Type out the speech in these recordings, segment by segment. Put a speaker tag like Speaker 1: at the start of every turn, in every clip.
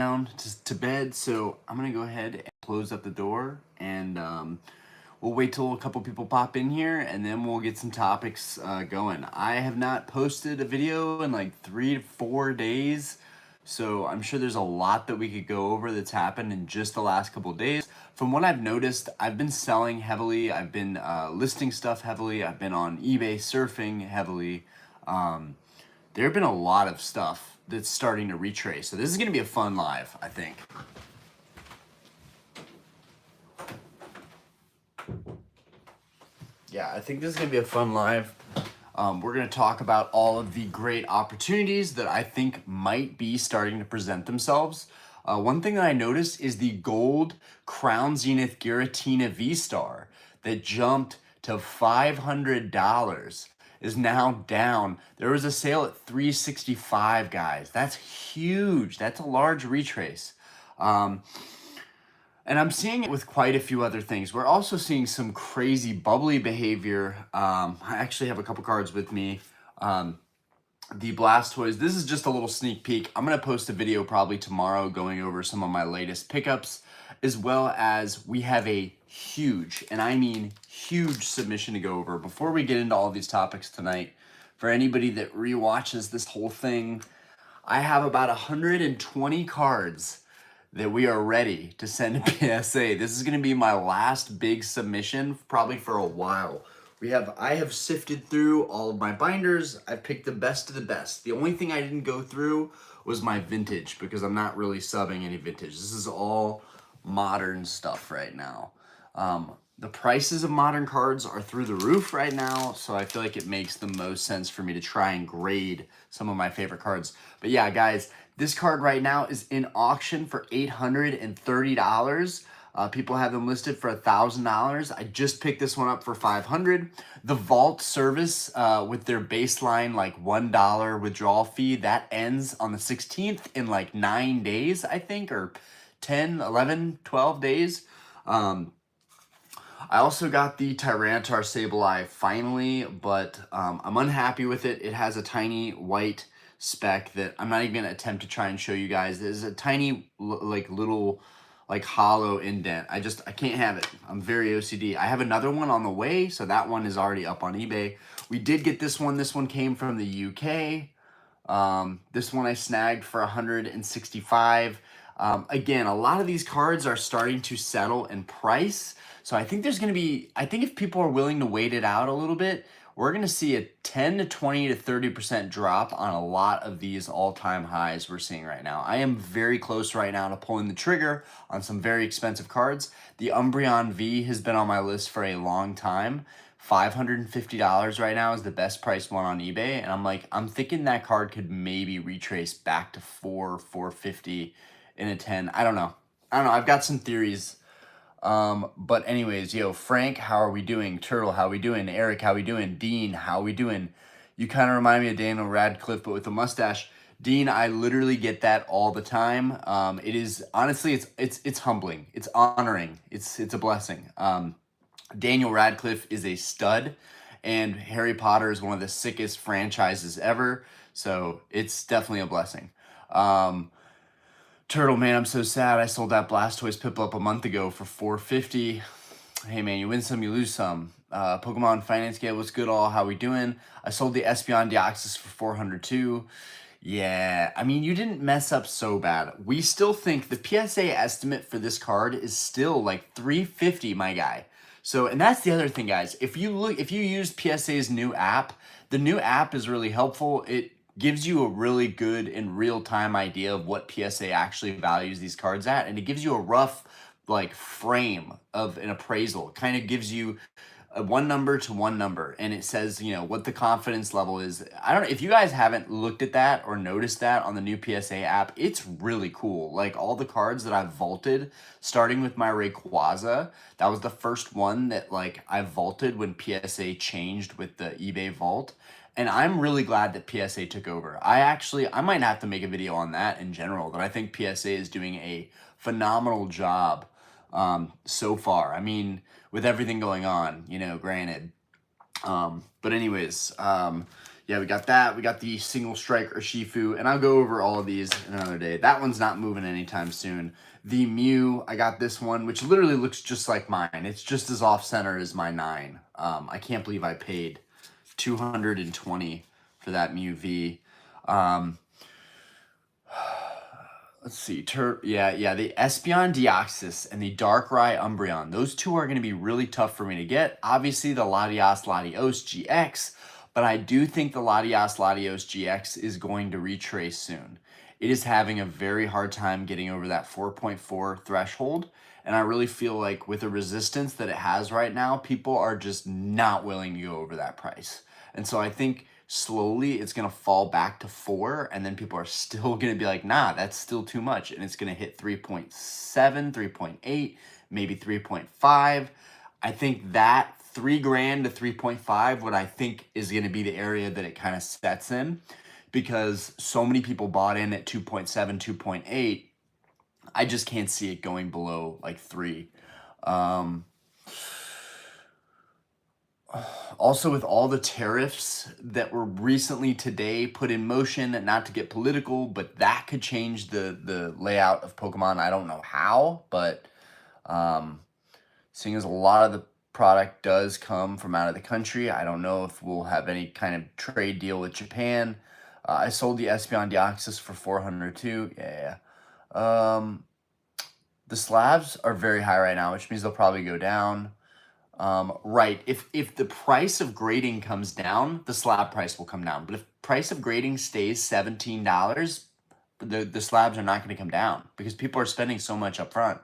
Speaker 1: down to bed, so I'm gonna go ahead and close up the door, and we'll wait till a couple people pop in here, and then we'll get some topics going. I have not posted a video in like 3 to 4 days, so I'm sure there's a lot that we could go over that's happened in just the last couple days. From what I've noticed, I've been selling heavily, I've been listing stuff heavily, I've been on eBay surfing heavily. There have been a lot of stuff that's starting to retrace. So this is going to be a fun live, I think. Yeah, I think this is going to be a fun live. We're going to talk about all of the great opportunities that I think might be starting to present themselves. One thing that I noticed is the gold Crown Zenith Giratina V-Star that jumped to $500 is now down. There was a sale at $365, guys. That's huge. That's a large retrace. And I'm seeing it with quite a few other things. We're also seeing some crazy bubbly behavior. I actually have a couple cards with me. The Blastoise. This is just a little sneak peek. I'm going to post a video probably tomorrow going over some of my latest pickups, as well as we have a huge, and I mean huge, submission to go over. Before we get into all of these topics tonight, for anybody that rewatches this whole thing, I have about 120 cards that we are ready to send to PSA. This is going to be my last big submission probably for a while. I have sifted through all of my binders. I've picked the best of the best. The only thing I didn't go through was my vintage, because I'm not really subbing any vintage. This is all modern stuff right now. The prices of modern cards are through the roof right now, so I feel like it makes the most sense for me to try and grade some of my favorite cards. But yeah, guys, this card right now is in auction for $830. People have them listed for $1,000. I just picked this one up for $500. The vault service with their baseline like $1 withdrawal fee, that ends on the 16th in like 9 days, I think, or 10, 11, 12 days. I also got the Tyranitar Sableye finally, but I'm unhappy with it. It has a tiny white speck that I'm not even going to attempt to try and show you guys. There's a tiny little hollow indent. I can't have it. I'm very OCD. I have another one on the way, so that one is already up on eBay. We did get this one. This one came from the UK. This one I snagged for $165. Again, a lot of these cards are starting to settle in price. So I think if people are willing to wait it out a little bit, we're going to see a 10 to 20 to 30% drop on a lot of these all-time highs we're seeing right now. I am very close right now to pulling the trigger on some very expensive cards. The Umbreon V has been on my list for a long time. $550 right now is the best priced one on eBay. And I'm thinking that card could maybe retrace back to $450 in a 10. I don't know. I've got some theories. But anyways, Frank, how are we doing? Turtle, how we doing? Eric, how we doing? Dean, how we doing? You kind of remind me of Daniel Radcliffe, but with a mustache. Dean, I literally get that all the time. It is honestly, it's humbling. It's honoring. It's a blessing. Daniel Radcliffe is a stud, and Harry Potter is one of the sickest franchises ever. So it's definitely a blessing. Turtle, man, I'm so sad. I sold that Blastoise Piplup a month ago for $450. Hey, man, you win some, you lose some. Pokemon Finance Gale, what's good all? How we doing? I sold the Espeon Deoxys for $400 too. Yeah, I mean, you didn't mess up so bad. We still think the PSA estimate for this card is still like $350, my guy. So, and that's the other thing, guys. If you use PSA's new app, the new app is really helpful. It gives you a really good and real-time idea of what PSA actually values these cards at, and it gives you a rough frame of an appraisal. It kind of gives you a one number to one number, and it says what the confidence level is. I don't know if you guys haven't looked at that or noticed that on the new PSA app. It's really cool. Like all the cards that I've vaulted, starting with my Rayquaza, that was the first one that I vaulted when PSA changed with the eBay vault. And I'm really glad that PSA took over. I might have to make a video on that in general, that I think PSA is doing a phenomenal job so far. I mean, with everything going on, granted. But anyways, yeah, we got that. We got the single strike Urshifu, and I'll go over all of these another day. That one's not moving anytime soon. The Mew, I got this one, which literally looks just like mine. It's just as off-center as my 9. I can't believe I paid $220 for that Mew V. Let's see. The Espeon Deoxys and the Darkrai Umbreon. Those two are going to be really tough for me to get. Obviously, the Latias Latios GX, but I do think the Latias Latios GX is going to retrace soon. It is having a very hard time getting over that 4.4 threshold, and I really feel like with the resistance that it has right now, people are just not willing to go over that price. And so I think slowly it's going to fall back to 4, and then people are still going to be like, nah, that's still too much, and it's going to hit 3.7, 3.8, maybe 3.5. I think that $3,000 to 3.5, what I think is going to be the area that it kind of sets in, because so many people bought in at 2.7, 2.8. I just can't see it going below like 3. Also, with all the tariffs that were recently today put in motion, not to get political, but that could change the layout of Pokemon. I don't know how, but seeing as a lot of the product does come from out of the country, I don't know if we'll have any kind of trade deal with Japan. I sold the Espeon Deoxys for $400 too. Yeah. The slabs are very high right now, which means they'll probably go down. Right. If the price of grading comes down, the slab price will come down. But if price of grading stays $17, the slabs are not going to come down because people are spending so much up front.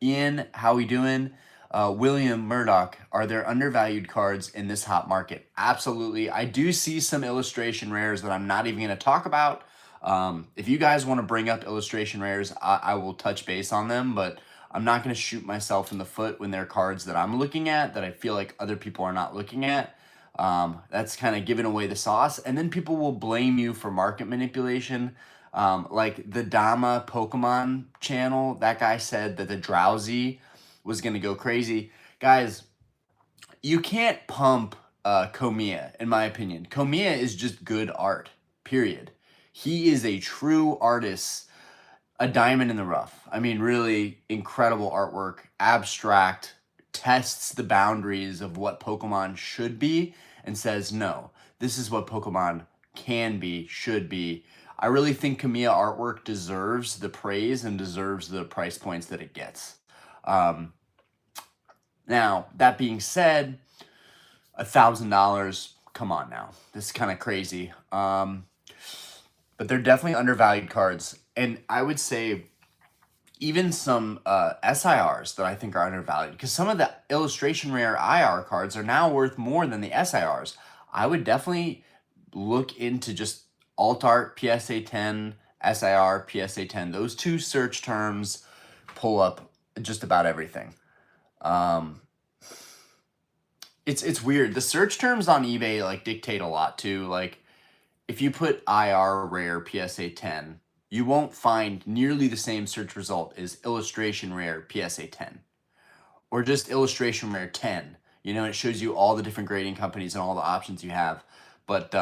Speaker 1: Ian, how we doing? William Murdoch, are there undervalued cards in this hot market? Absolutely. I do see some illustration rares that I'm not even going to talk about. If you guys want to bring up illustration rares, I will touch base on them, but I'm not going to shoot myself in the foot when they're cards that I'm looking at that I feel like other people are not looking at. That's kind of giving away the sauce. And then people will blame you for market manipulation. Like the Dama Pokemon channel, that guy said that the Drowsy was going to go crazy. Guys, you can't pump Komiya, in my opinion. Komiya is just good art, period. He is a true artist, a diamond in the rough. I mean, really incredible artwork, abstract, tests the boundaries of what Pokemon should be and says, no, this is what Pokemon can be, should be. I really think Komiya artwork deserves the praise and deserves the price points that it gets. Now, that being said, $1,000, come on now. This is kind of crazy. But they're definitely undervalued cards. And I would say even some SIRs that I think are undervalued, because some of the illustration rare IR cards are now worth more than the SIRs. I would definitely look into just alt art, PSA 10, SIR, PSA 10. Those two search terms pull up just about everything. It's weird. The search terms on eBay like dictate a lot too. Like if you put IR rare PSA 10, you won't find nearly the same search result as illustration rare PSA 10 or just illustration rare 10. You know, it shows you all the different grading companies and all the options you have. But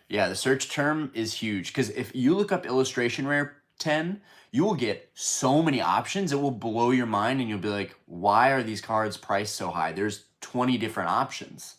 Speaker 1: yeah, the search term is huge because if you look up illustration rare 10, you will get so many options. It will blow your mind and you'll be like, why are these cards priced so high? There's 20 different options.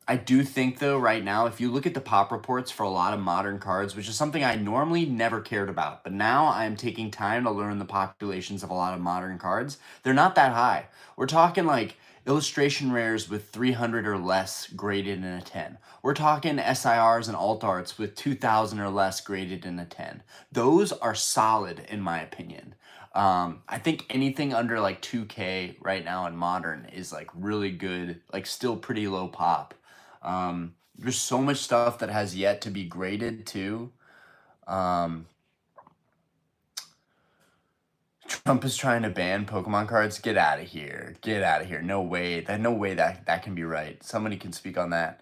Speaker 1: I do think though right now, if you look at the pop reports for a lot of modern cards, which is something I normally never cared about, but now I'm taking time to learn the populations of a lot of modern cards. They're not that high. We're talking like illustration rares with 300 or less graded in a 10. We're talking SIRs and alt arts with 2,000 or less graded in a 10. Those are solid in my opinion. I think anything under like 2K right now in modern is like really good, like still pretty low pop. There's so much stuff that has yet to be graded too. Trump is trying to ban Pokemon cards. Get out of here. Get out of here. No way. No way that can be right. Somebody can speak on that.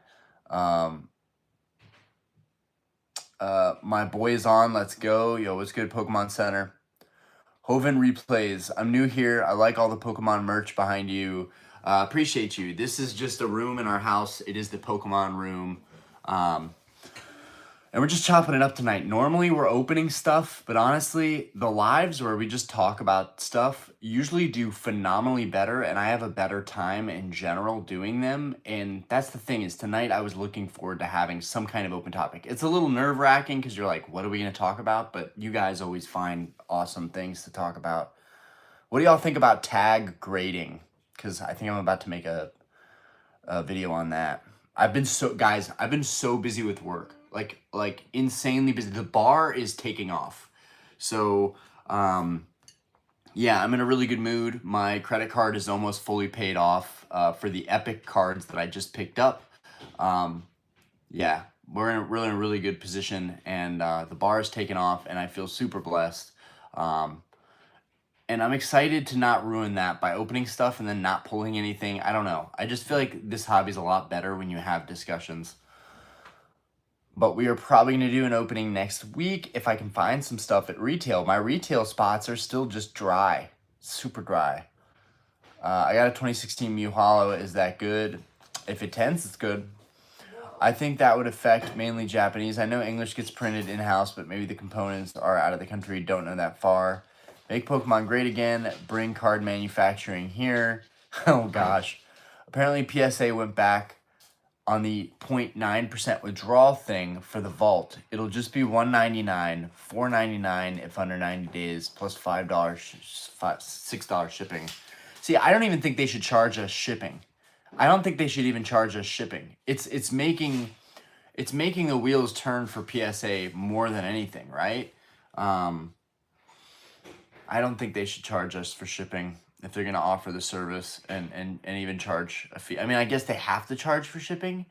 Speaker 1: My boy is on. Let's go. Yo, what's good, Pokemon Center? Hoven replays. I'm new here. I like all the Pokemon merch behind you. Appreciate you. This is just a room in our house. It is the Pokemon room. Um, and we're just chopping it up tonight. Normally we're opening stuff, but honestly, the lives where we just talk about stuff usually do phenomenally better, and I have a better time in general doing them. And that's the thing is tonight I was looking forward to having some kind of open topic. It's a little nerve-wracking because you're like, what are we going to talk about? But you guys always find awesome things to talk about. What do y'all think about tag grading? Because I think I'm about to make a video on that. I've been so busy with work, like insanely busy. The bar is taking off. So, yeah, I'm in a really good mood. My credit card is almost fully paid off for the Epic cards that I just picked up. Yeah, we're in a really good position, and the bar is taking off, and I feel super blessed. And I'm excited to not ruin that by opening stuff and then not pulling anything. I don't know. I just feel like this hobby is a lot better when you have discussions. But we are probably going to do an opening next week if I can find some stuff at retail. My retail spots are still just dry. Super dry. I got a 2016 Mew Hollow. Is that good? If it tends, it's good. I think that would affect mainly Japanese. I know English gets printed in-house, but maybe the components are out of the country. Don't know that far. Make Pokemon great again. Bring card manufacturing here. Oh, gosh. Apparently, PSA went back on the 0.9% withdrawal thing for the vault. It'll just be $199, $4.99 if under 90 days, plus $6 shipping. See, I don't even think they should charge us shipping. I don't think they should even charge us shipping. It's making the wheels turn for PSA more than anything, right? I don't think they should charge us for shipping if they're going to offer the service and even charge a fee. I mean, I guess they have to charge for shipping,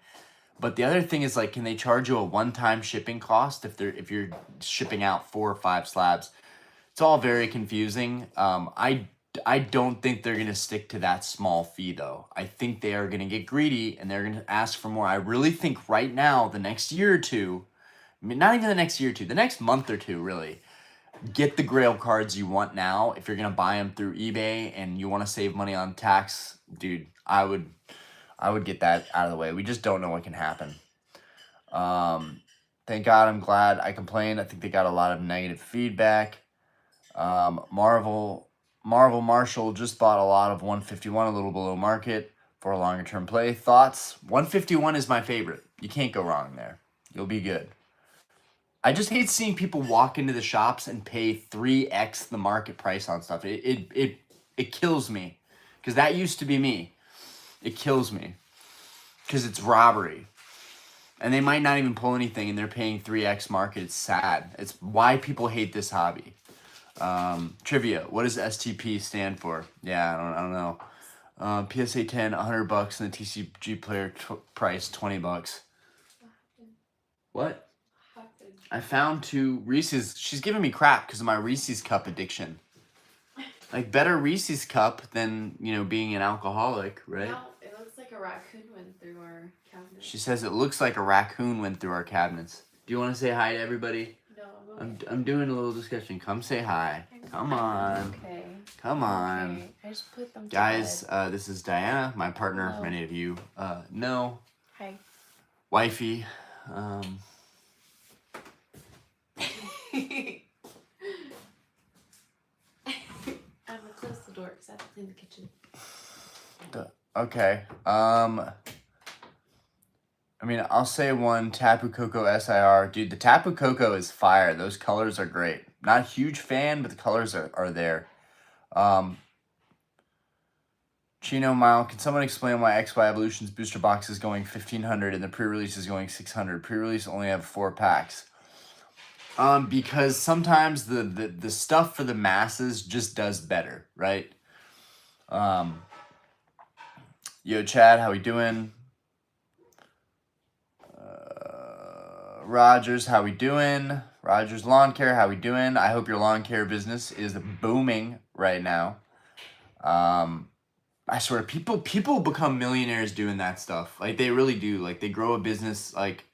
Speaker 1: but the other thing is, like, can they charge you a one-time shipping cost if you're shipping out 4 or 5 slabs? It's all very confusing. I don't think they're going to stick to that small fee, though. I think they are going to get greedy and they're going to ask for more. I really think right now, the next year or two, I mean, not even the next year or two, the next month or two, really, get the Grail cards you want now. If you're going to buy them through eBay and you want to save money on tax, dude, I would get that out of the way. We just don't know what can happen. Thank God, I'm glad I complained. I think they got a lot of negative feedback. Marvel Marshall just bought a lot of 151, a little below market for a longer term play. Thoughts? 151 is my favorite. You can't go wrong there. You'll be good. I just hate seeing people walk into the shops and pay 3x the market price on stuff. It kills me, because that used to be me. It kills me because it's robbery, and they might not even pull anything, and they're paying 3x market. It's sad. It's why people hate this hobby. Trivia: what does STP stand for? Yeah, I don't know. PSA 10, $100, and the TCG player price $20. What? I found 2 Reese's. She's giving me crap because of my Reese's cup addiction. Like, better Reese's cup than, being an alcoholic, right?
Speaker 2: No, it looks like a raccoon went through our cabinets.
Speaker 1: She says it looks like a raccoon went through our cabinets. Do you want to say hi to everybody?
Speaker 2: No,
Speaker 1: I'm doing a little discussion. Come say hi. Come on.
Speaker 2: Okay.
Speaker 1: Come on.
Speaker 2: Okay. I just put them to
Speaker 1: Guys,
Speaker 2: bed.
Speaker 1: this is Diana, my partner.
Speaker 2: Hello.
Speaker 1: Many of you know.
Speaker 2: Hi.
Speaker 1: Wifey.
Speaker 2: I'm gonna close the door because I have to clean the kitchen.
Speaker 1: Okay. I mean, I'll say one, Tapu Koko SIR. Dude, the Tapu Koko is fire. Those colors are great. Not a huge fan, but the colors are there. Chino Mile, can someone explain why XY Evolution's booster box is going 1,500 and the pre-release is going 600? Pre-release only have 4 packs. Because sometimes the stuff for the masses just does better, right? Yo, Chad, how we doing? Rogers, how we doing? Rogers Lawn Care, how we doing? I hope your lawn care business is booming right now. I swear, people become millionaires doing that stuff. Like, they really do. Like, they grow a business, like,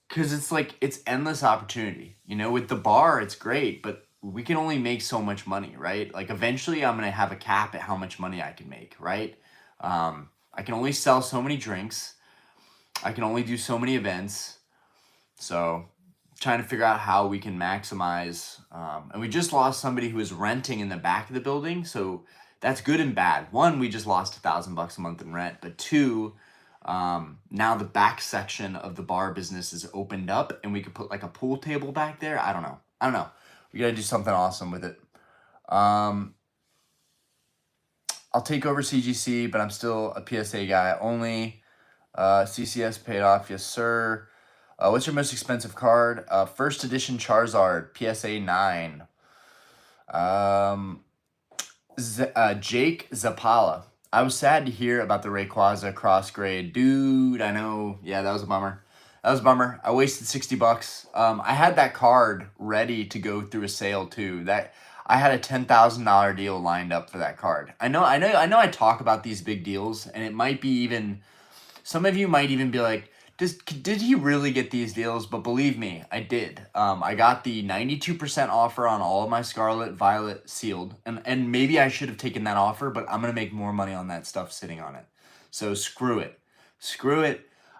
Speaker 1: because it's endless opportunity. With the bar, it's great, but we can only make so much money, right? Like, eventually I'm going to have a cap at how much money I can make, right? I can only sell so many drinks. I can only do so many events. So trying to figure out how we can maximize. And we just lost somebody who was renting in the back of the building. So that's good and bad. One, we just lost $1,000 a month in rent. But two, now the back section of the bar business is opened up and we could put like a pool table back there. I don't know. We got to do something awesome with it. I'll take over CGC, but I'm still a PSA guy only. CCS paid off, yes sir. What's your most expensive card? First edition Charizard, PSA 9. Jake Zapala. I was sad to hear about the Rayquaza cross grade. Dude, I know. Yeah, that was a bummer. I wasted $60. I had that card ready to go through a sale too. I had a $10,000 deal lined up for that card. I know I talk about these big deals, and it might be even, some of you might even be like, did he really get these deals? But believe me, I did. I got the 92% offer on all of my Scarlet Violet sealed. And maybe I should have taken that offer, but I'm going to make more money on that stuff sitting on it. So screw it.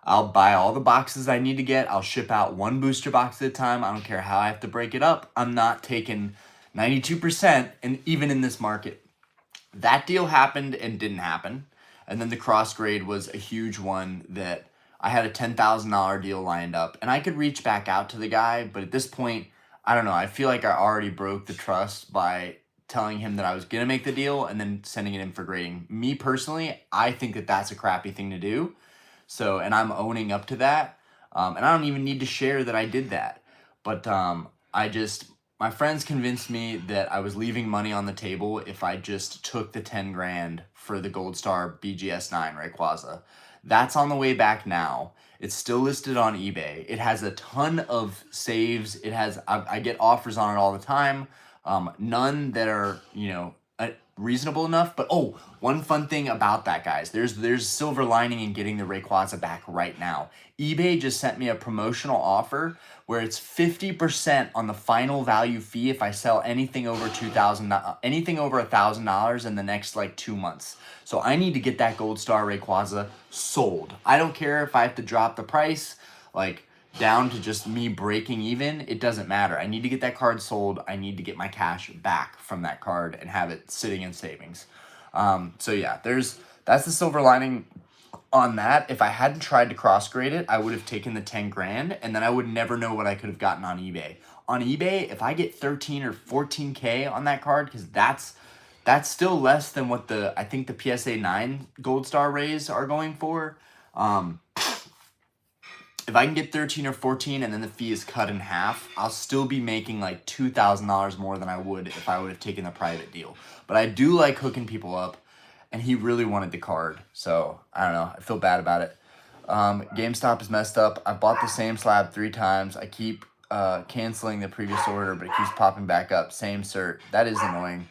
Speaker 1: I'll buy all the boxes I need to get. I'll ship out one booster box at a time. I don't care how I have to break it up. I'm not taking 92%, and even in this market. That deal happened and didn't happen. And then the cross grade was a huge one that I had a $10,000 deal lined up, and I could reach back out to the guy, but at this point, I don't know. I feel like I already broke the trust by telling him that I was going to make the deal and then sending it in for grading. Me personally, I think that that's a crappy thing to do. So, and I'm owning up to that. And I don't even need to share that I did that. But my friends convinced me that I was leaving money on the table if I just took the 10 grand for the Gold Star BGS9 Rayquaza. That's on the way back now. It's still listed on eBay. It has a ton of saves. I get offers on it all the time. None that are, reasonable enough. But one fun thing about that, guys, there's silver lining in getting the Rayquaza back right now. eBay just sent me a promotional offer where it's 50% on the final value fee if I sell anything over $1,000 in the next 2 months. So I need to get that Gold Star Rayquaza sold. I don't care if I have to drop the price down to just me breaking even. It doesn't matter. I need to get that card sold. I need to get my cash back from that card and have it sitting in savings. So yeah, that's the silver lining on that. If I hadn't tried to cross grade it, I would have taken the 10 grand and then I would never know what I could have gotten on eBay. On eBay, if I get 13 or 14K on that card, because that's still less than what I think the PSA 9 Gold Star Rays are going for. If I can get 13 or 14 and then the fee is cut in half, I'll still be making $2,000 more than I would if I would have taken the private deal. But I do like hooking people up, and he really wanted the card. So, I don't know. I feel bad about it. GameStop is messed up. I bought the same slab 3 times. I keep canceling the previous order, but it keeps popping back up. Same cert. That is annoying.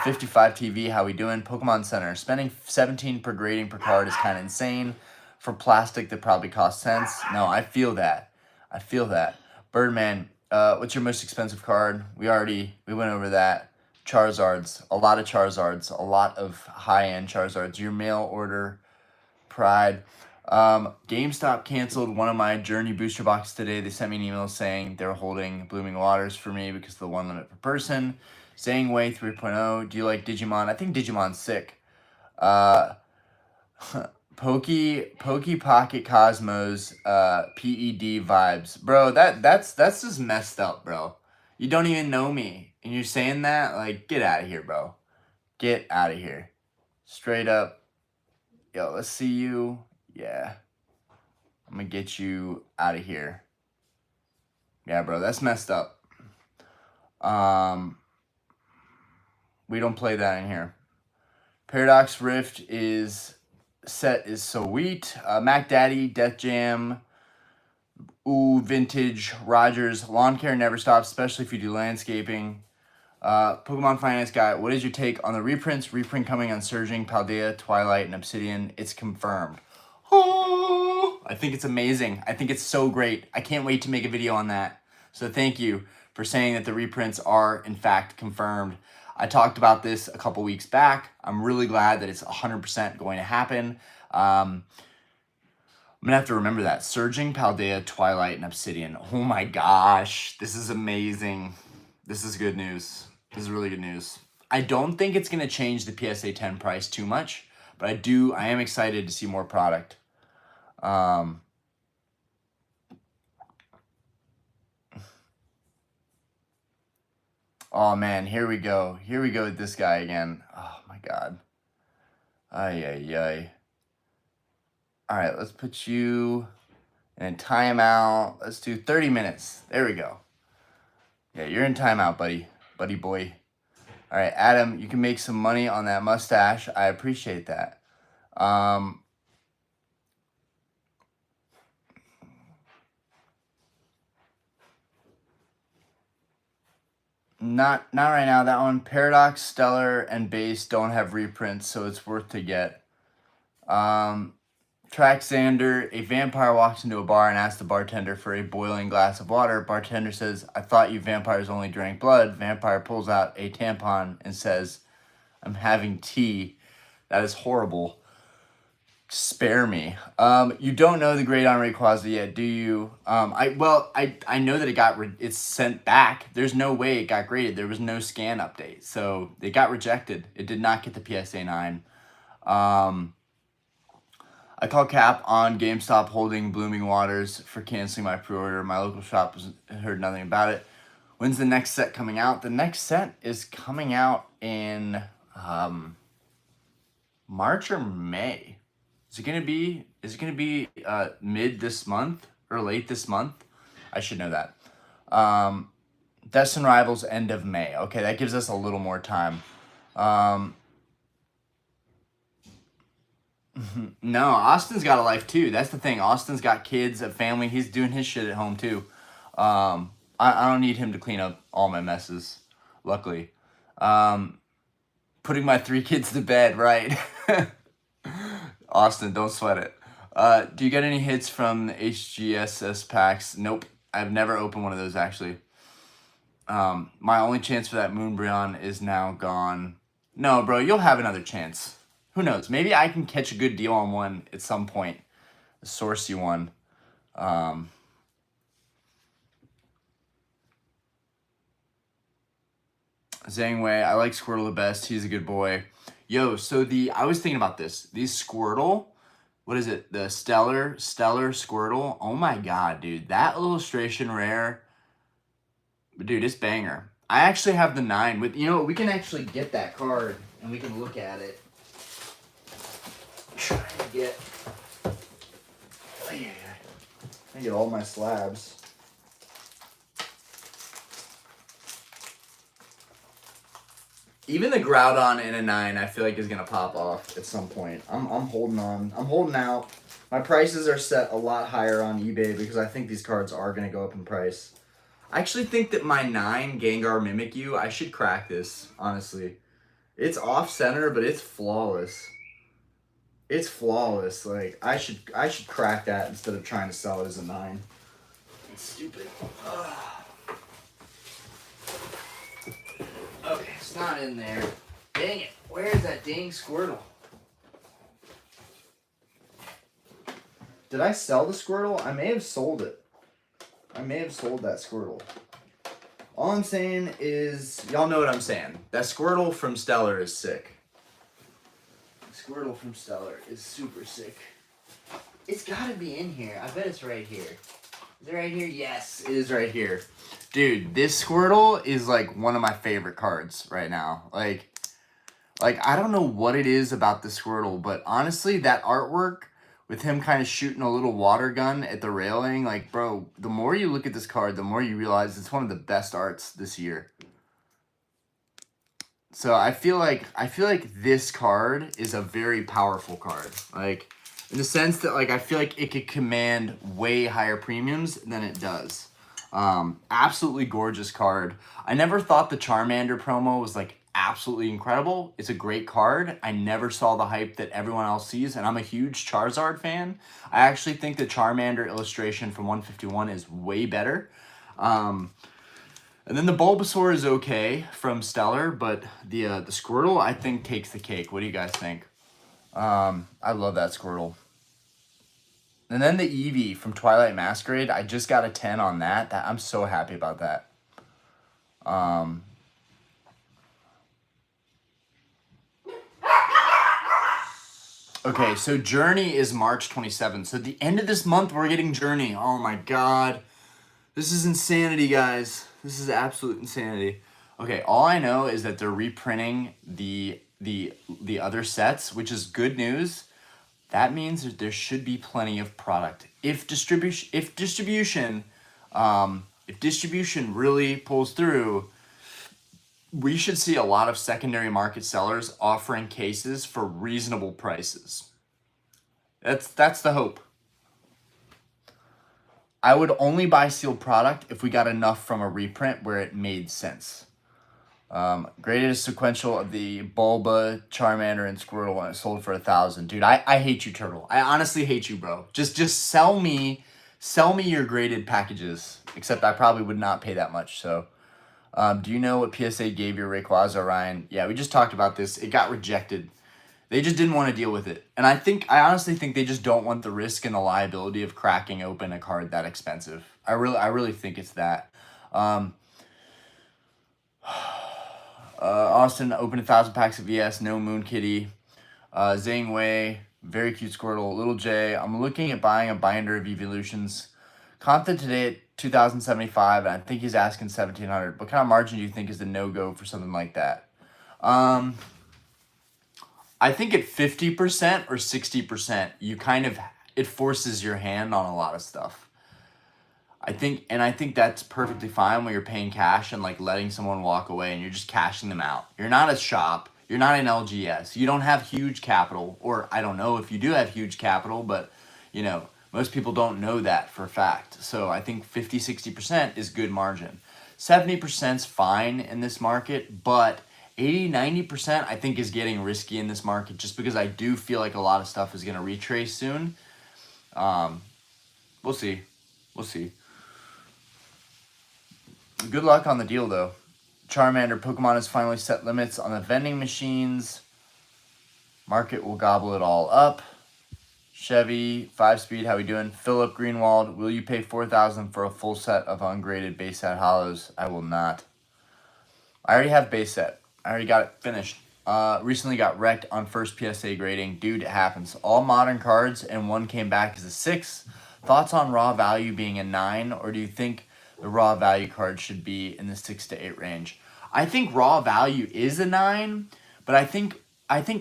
Speaker 1: 55 TV, how we doing? Pokemon Center. Spending 17 per grading per card is kind of insane. For plastic that probably costs cents. No, I feel that. Birdman, what's your most expensive card? We went over that. Charizards. A lot of Charizards. A lot of high-end Charizards. Your mail order. Pride. GameStop canceled one of my Journey booster boxes today. They sent me an email saying they were holding Blooming Waters for me because of the 1 limit per person. Saying Way 3.0. Do you like Digimon? I think Digimon's sick. Pokey Pocket Cosmos, PED vibes. Bro, that's just messed up, bro. You don't even know me, and you're saying that? Get out of here, bro. Get out of here. Straight up. Yo, let's see you. Yeah. I'm gonna get you out of here. Yeah, bro, that's messed up. We don't play that in here. Paradox Rift is sweet. Mac Daddy, Death Jam, Vintage, Rogers. Lawn care never stops, especially if you do landscaping. Pokemon Finance Guy, what is your take on the reprints? Reprint coming on Surging, Paldea, Twilight, and Obsidian. It's confirmed. Oh, I think it's amazing. I think it's so great. I can't wait to make a video on that. So thank you for saying that the reprints are, in fact, confirmed. I talked about this a couple weeks back. I'm really glad that it's 100% going to happen. I'm going to have to remember that. Surging, Paldea, Twilight, and Obsidian. Oh my gosh. This is amazing. This is good news. This is really good news. I don't think it's going to change the PSA 10 price too much, but I am excited to see more product. Oh man, here we go. Here we go with this guy again. Oh my god. Ay, ay, ay. All right, let's put you in timeout. Let's do 30 minutes. There we go. Yeah, you're in timeout, buddy. Buddy boy. All right, Adam, you can make some money on that mustache. I appreciate that. Not right now. That one, Paradox, Stellar, and Base don't have reprints, so it's worth to get. Traxander, a vampire walks into a bar and asks the bartender for a boiling glass of water. Bartender says, "I thought you vampires only drank blood." Vampire pulls out a tampon and says, "I'm having tea." That is horrible. Spare me. You don't know the grade on Rayquaza yet, do you? I know that it's sent back. There's no way it got graded. There was no scan update, so it got rejected. It did not get the PSA 9. I called Cap on GameStop holding Blooming Waters for canceling my pre-order. My local shop heard nothing about it. When's the next set coming out? The next set is coming out in March or May. Is it gonna be mid this month or late this month? I should know that. Destin Rivals end of May. Okay, that gives us a little more time. No, Austin's got a life too. That's the thing. Austin's got kids, a family. He's doing his shit at home too. I don't need him to clean up all my messes, luckily. Putting my 3 kids to bed, right? Austin, don't sweat it. Do you get any hits from the HGSS packs? Nope. I've never opened one of those, actually. My only chance for that Moonbryon is now gone. No, bro, you'll have another chance. Who knows? Maybe I can catch a good deal on one at some point. A sourcey one. Zhang Wei, I like Squirtle the best. He's a good boy. Yo, so I was thinking about this. These Squirtle, what is it? The Stellar Squirtle. Oh my god, dude. That illustration rare. Dude, it's banger. I actually have the 9 with, we can actually get that card and we can look at it. Trying to get all my slabs. Even the Groudon in a 9, I feel like is gonna pop off at some point. I'm holding on. I'm holding out. My prices are set a lot higher on eBay because I think these cards are gonna go up in price. I actually think that my 9 Gengar Mimikyu, I should crack this, honestly. It's off center, but it's flawless. It's flawless. Like I should crack that instead of trying to sell it as a 9. It's stupid. Ugh. Okay, it's not in there. Dang it. Where's that dang Squirtle? Did I sell the Squirtle? I may have sold it. I may have sold that Squirtle. All I'm saying is, y'all know what I'm saying. That Squirtle from Stellar is sick. Squirtle from Stellar is super sick. It's gotta be in here. I bet it's right here. Is it right here? Yes, it is right here. Dude, this Squirtle is like one of my favorite cards right now. Like I don't know what it is about the Squirtle, but honestly, that artwork with him kind of shooting a little water gun at the railing, like, bro, the more you look at this card, the more you realize it's one of the best arts this year. So I feel like this card is a very powerful card. Like, in the sense that, like, I feel like it could command way higher premiums than it does. Absolutely gorgeous card. I never thought the Charmander promo was, like, absolutely incredible. It's a great card. I never saw the hype that everyone else sees, and I'm a huge Charizard fan. I actually think the Charmander illustration from 151 is way better. And then the Bulbasaur is okay from Stellar, but the Squirtle I think takes the cake. What do you guys think? I love that Squirtle. And then the Eevee from Twilight Masquerade, I just got a 10 on that. I'm so happy about that. Okay, so Journey is March 27th. So at the end of this month, we're getting Journey. Oh my god. This is insanity, guys. This is absolute insanity. Okay, all I know is that they're reprinting the other sets, which is good news. That means that there should be plenty of product. If distribution really pulls through, we should see a lot of secondary market sellers offering cases for reasonable prices. That's the hope. I would only buy sealed product if we got enough from a reprint where it made sense. Graded sequential of the Bulba, Charmander, and Squirtle when it sold for 1,000. Dude, I hate you, Turtle. I honestly hate you, bro. Just sell me your graded packages. Except I probably would not pay that much. So, do you know what PSA gave your Rayquaza, Ryan? Yeah, we just talked about this. It got rejected. They just didn't want to deal with it. And I honestly think they just don't want the risk and the liability of cracking open a card that expensive. I really think it's that. Austin opened 1,000 packs of ES, no Moon Kitty. Zhang Wei, very cute Squirtle. Little J, I'm looking at buying a binder of Evolutions. Content today at 2,075, and I think he's asking 1,700. What kind of margin do you think is the no-go for something like that? I think at 50% or 60%, it forces your hand on a lot of stuff. I think that's perfectly fine when you're paying cash and like letting someone walk away and you're just cashing them out. You're not a shop. You're not an LGS. You don't have huge capital, or I don't know if you do have huge capital, but you know, most people don't know that for a fact. So I think 50, 60% is good margin. 70% is fine in this market, but 80, 90% I think is getting risky in this market just because I do feel like a lot of stuff is going to retrace soon. We'll see. Good luck on the deal, though. Charmander Pokemon has finally set limits on the vending machines. Market will gobble it all up. Chevy, 5-speed, how we doing? Philip Greenwald, will you pay $4,000 for a full set of ungraded base set hollows? I will not. I already have base set. I already got it finished. Recently got wrecked on first PSA grading. Dude, it happens. All modern cards, and one came back as a 6. Thoughts on raw value being a 9, or do you think the raw value card should be in the 6 to 8 range? I think raw value is a 9, but I think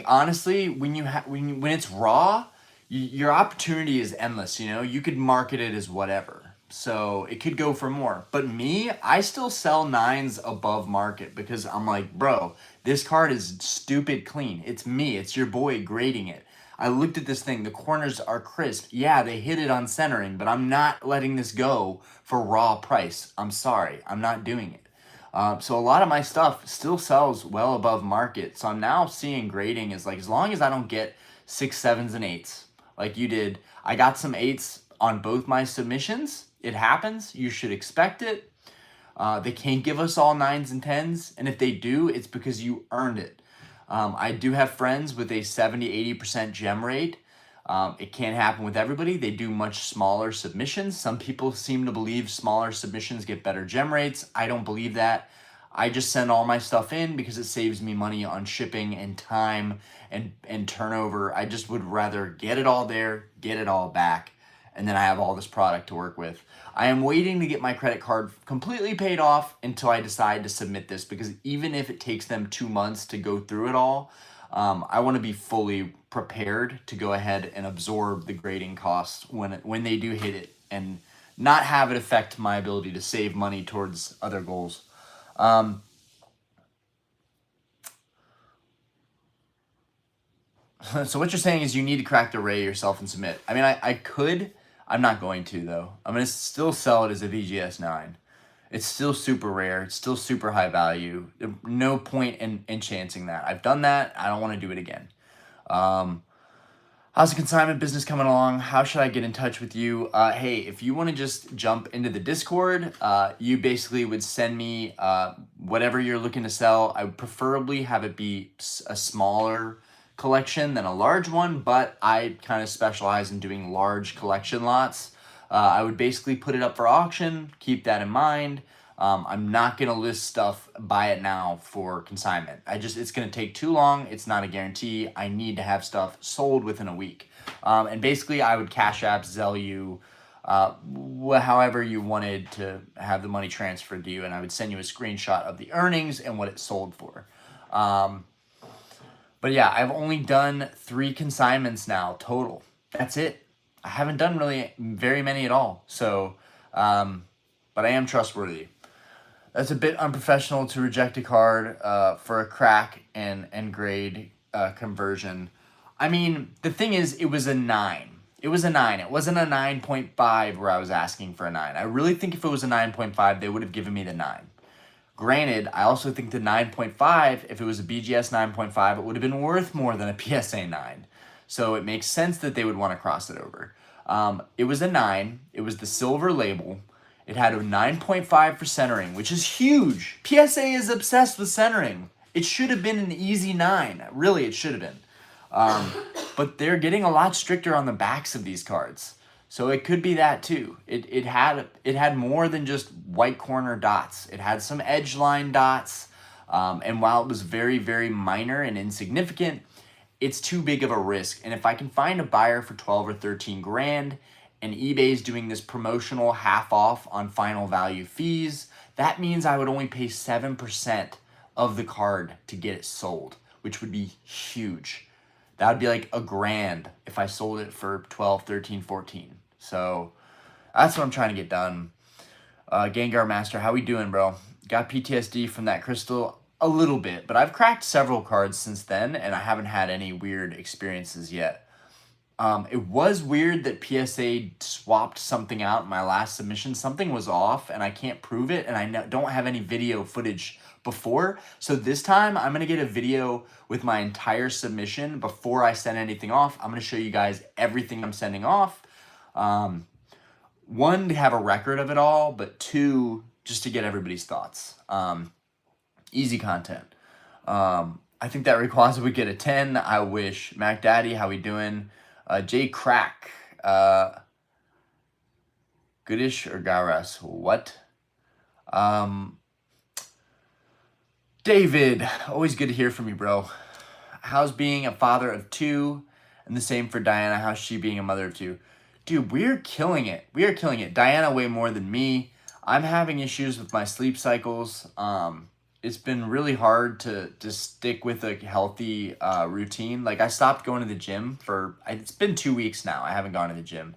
Speaker 1: honestly, when it's raw, your opportunity is endless. You know, you could market it as whatever. So it could go for more. But me, I still sell 9s above market because I'm like, bro, this card is stupid clean. It's me. It's your boy grading it. I looked at this thing. The corners are crisp. Yeah, they hit it on centering, but I'm not letting this go for raw price. I'm sorry. I'm not doing it. So a lot of my stuff still sells well above market. So I'm now seeing grading is like, as long as I don't get 6, 7s, and 8s like you did. I got some 8s on both my submissions. It happens. You should expect it. They can't give us all 9s and 10s. And if they do, it's because you earned it. I do have friends with a 70-80% gem rate. It can't happen with everybody. They do much smaller submissions. Some people seem to believe smaller submissions get better gem rates. I don't believe that. I just send all my stuff in because it saves me money on shipping and time and turnover. I just would rather get it all there, get it all back, and then I have all this product to work with. I am waiting to get my credit card completely paid off until I decide to submit this, because even if it takes them 2 months to go through it all, I want to be fully prepared to go ahead and absorb the grading costs when they do hit it and not have it affect my ability to save money towards other goals. So what you're saying is you need to crack the Ray yourself and submit. I mean, I could. I'm not going to, though. I'm going to still sell it as a VGS 9. It's still super rare. It's still super high value. No point in chancing that. I've done that. I don't want to do it again. How How's the consignment business coming along? How should I get in touch with you? Hey, if you want to just jump into the Discord, you basically would send me whatever you're looking to sell. I would preferably have it be a smaller collection than a large one, but I kind of specialize in doing large collection lots. I would basically put it up for auction, keep that in mind. I'm not gonna list stuff, buy it now for consignment. It's gonna take too long. It's not a guarantee. I need to have stuff sold within a week. And basically I would Cash App, Zelle you, however you wanted to have the money transferred to you, and I would send you a screenshot of the earnings and what it sold for. But yeah, I've only done 3 consignments now total. That's it. I haven't done really very many at all. So, but I am trustworthy. That's a bit unprofessional to reject a card for a crack and grade conversion. I mean, the thing is, it was a 9. It was a 9. It wasn't a 9.5 where I was asking for a 9. I really think if it was a 9.5, they would have given me the 9. Granted, I also think the 9.5, if it was a BGS 9.5, it would have been worth more than a PSA 9. So it makes sense that they would want to cross it over. It was a 9. It was the silver label. It had a 9.5 for centering, which is huge. PSA is obsessed with centering. It should have been an easy 9. Really, it should have been. But they're getting a lot stricter on the backs of these cards. So it could be that too. It had more than just white corner dots. It had some edge line dots. And while it was very, very minor and insignificant, it's too big of a risk. And if I can find a buyer for 12 or 13 grand, and eBay's doing this promotional half off on final value fees, that means I would only pay 7% of the card to get it sold, which would be huge. That would be like a grand if I sold it for 12, 13, 14. So that's what I'm trying to get done. Gengar Master, how we doing, bro? Got PTSD from that crystal a little bit, but I've cracked several cards since then, and I haven't had any weird experiences yet. It was weird that PSA swapped something out in my last submission. Something was off, and I can't prove it, and I don't have any video footage before. So this time, I'm going to get a video with my entire submission before I send anything off. I'm going to show you guys everything I'm sending off. 1, to have a record of it all, but 2, just to get everybody's thoughts. Easy content. I think that Rayquaza would get a 10. I wish. Mac Daddy, how we doing? J Crack, Goodish or Garas? What? David, always good to hear from you, bro. How's being a father of 2? And the same for Diana. How's she being a mother of 2? Dude, we're killing it. We are killing it. Diana way more than me. I'm having issues with my sleep cycles. It's been really hard to stick with a healthy routine. Like, I stopped going to the gym it's been 2 weeks now. I haven't gone to the gym.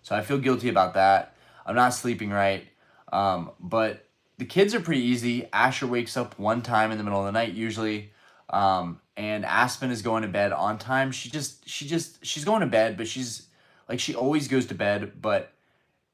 Speaker 1: So I feel guilty about that. I'm not sleeping right. But the kids are pretty easy. Asher wakes up one time in the middle of the night usually. And Aspen is going to bed on time. She's going to bed, but she always goes to bed, but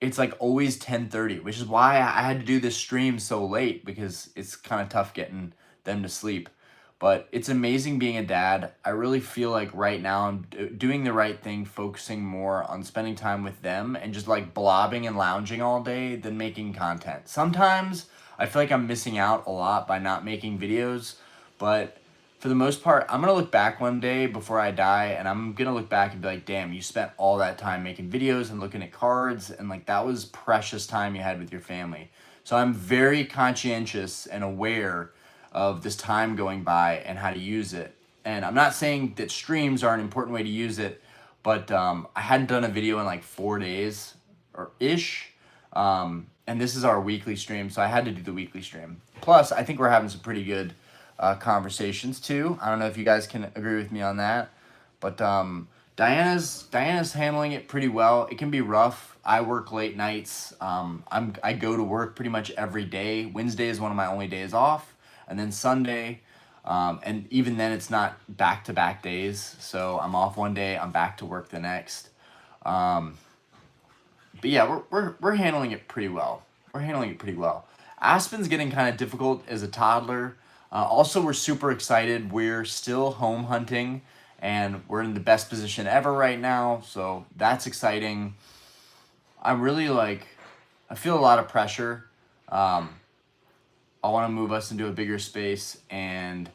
Speaker 1: it's like always 10:30, which is why I had to do this stream so late, because it's kind of tough getting them to sleep. But it's amazing being a dad. I really feel like right now I'm doing the right thing, focusing more on spending time with them and just like blobbing and lounging all day than making content. Sometimes I feel like I'm missing out a lot by not making videos, but for the most part, I'm going to look back one day before I die, and I'm going to look back and be like, damn, you spent all that time making videos and looking at cards, and like that was precious time you had with your family. So I'm very conscientious and aware of this time going by and how to use it. And I'm not saying that streams are an important way to use it, but I hadn't done a video in like 4 days or ish. And this is our weekly stream, so I had to do the weekly stream. Plus, I think we're having some pretty good conversations too. I don't know if you guys can agree with me on that, but Diana's handling it pretty well. It can be rough. I work late nights. I go to work pretty much every day. Wednesday is one of my only days off, and then Sunday, and even then it's not back-to-back days. So I'm off one day, I'm back to work the next. But yeah, we're handling it pretty well. Aspen's getting kind of difficult as a toddler. Also, we're super excited. We're still home hunting, and we're in the best position ever right now, so that's exciting. I'm really like, I feel a lot of pressure. I want to move us into a bigger space, and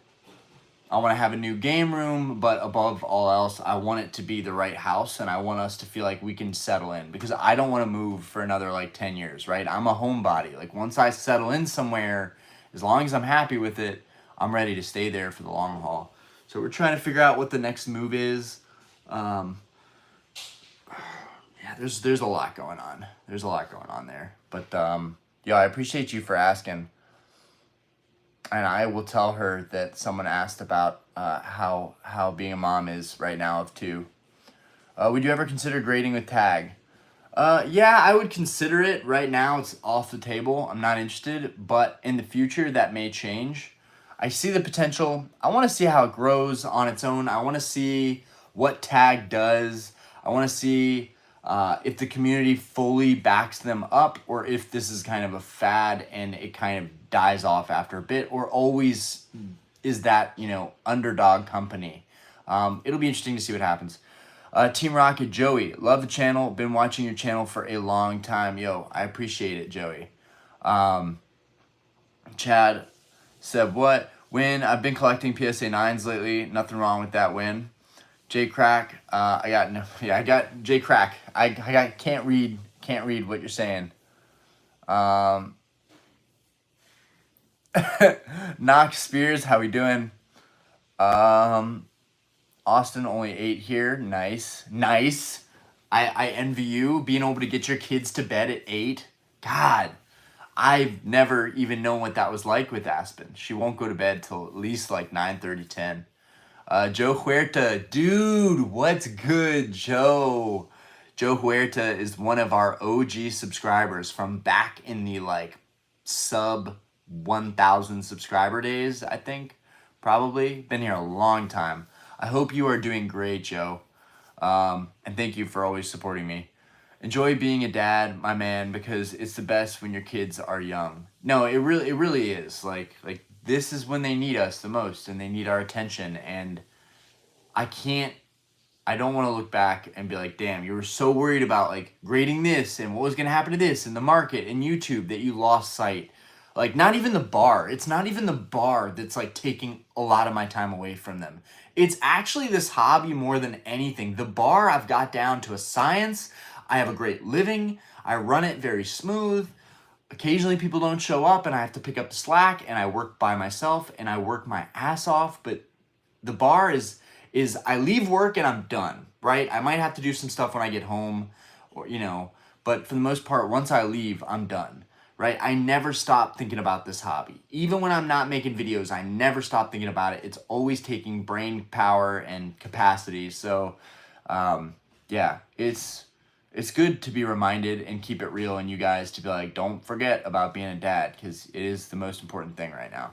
Speaker 1: I want to have a new game room, but above all else, I want it to be the right house, and I want us to feel like we can settle in, because I don't want to move for another like 10 years, right? I'm a homebody. Like once I settle in somewhere, as long as I'm happy with it, I'm ready to stay there for the long haul. So we're trying to figure out what the next move is. Yeah, there's a lot going on. There's a lot going on there. But yeah, I appreciate you for asking. And I will tell her that someone asked about how being a mom is right now of two. Would you ever consider grading with tag? Yeah, I would consider it. Right now, it's off the table. I'm not interested, but in the future, that may change. I see the potential. I want to see how it grows on its own. I want to see what tag does. I want to see if the community fully backs them up, or if this is kind of a fad and it kind of dies off after a bit, or always is that, underdog company. It'll be interesting to see what happens. Team Rocket, Joey, love the channel. Been watching your channel for a long time. Yo, I appreciate it, Joey. Chad said, what? Win. I've been collecting PSA 9s lately. Nothing wrong with that win. J Crack, I got J Crack. I can't read what you're saying. Knox Spears, how we doing? Austin only 8 here. Nice. I envy you being able to get your kids to bed at 8. God, I've never even known what that was like with Aspen. She won't go to bed till at least like 9:30, 10. Joe Huerta, dude, what's good, Joe? Joe Huerta is one of our OG subscribers from back in the like sub 1,000 subscriber days, I think. Probably. Been here a long time. I hope you are doing great, Joe. And thank you for always supporting me. Enjoy being a dad, my man, because it's the best when your kids are young. No, it really is. Like this is when they need us the most, and they need our attention. And I don't want to look back and be like, damn, you were so worried about like grading this and what was going to happen to this in the market and YouTube that you lost sight. Like, not even the bar. It's not even the bar that's like taking a lot of my time away from them. It's actually this hobby more than anything. The bar I've got down to a science. I have a great living. I run it very smooth. Occasionally people don't show up and I have to pick up the slack, and I work by myself and I work my ass off. But the bar is I leave work and I'm done, right? I might have to do some stuff when I get home, or but for the most part, once I leave, I'm done, right? I never stop thinking about this hobby. Even when I'm not making videos, I never stop thinking about it. It's always taking brain power and capacity. So yeah, it's good to be reminded and keep it real, and you guys to be like, don't forget about being a dad, because it is the most important thing right now.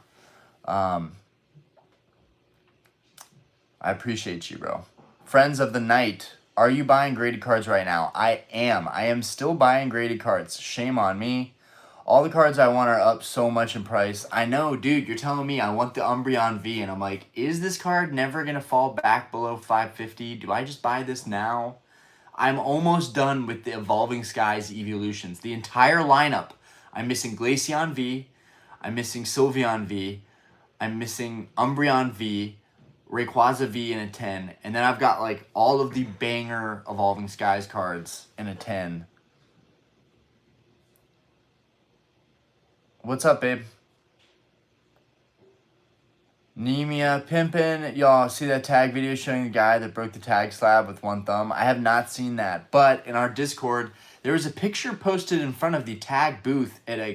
Speaker 1: I appreciate you, bro. Friends of the night, are you buying graded cards right now? I am still buying graded cards. Shame on me. All the cards I want are up so much in price. I know, dude, you're telling me I want the Umbreon V, and I'm like, is this card never going to fall back below 550? Do I just buy this now? I'm almost done with the Evolving Skies Evolutions. The entire lineup. I'm missing Glaceon V. I'm missing Sylveon V. I'm missing Umbreon V. Rayquaza V in a 10. And then I've got like all of the banger Evolving Skies cards in a 10. What's up, babe? Nemia Pimpin', y'all see that tag video showing the guy that broke the tag slab with one thumb? I have not seen that, but in our Discord, there was a picture posted in front of the tag booth at a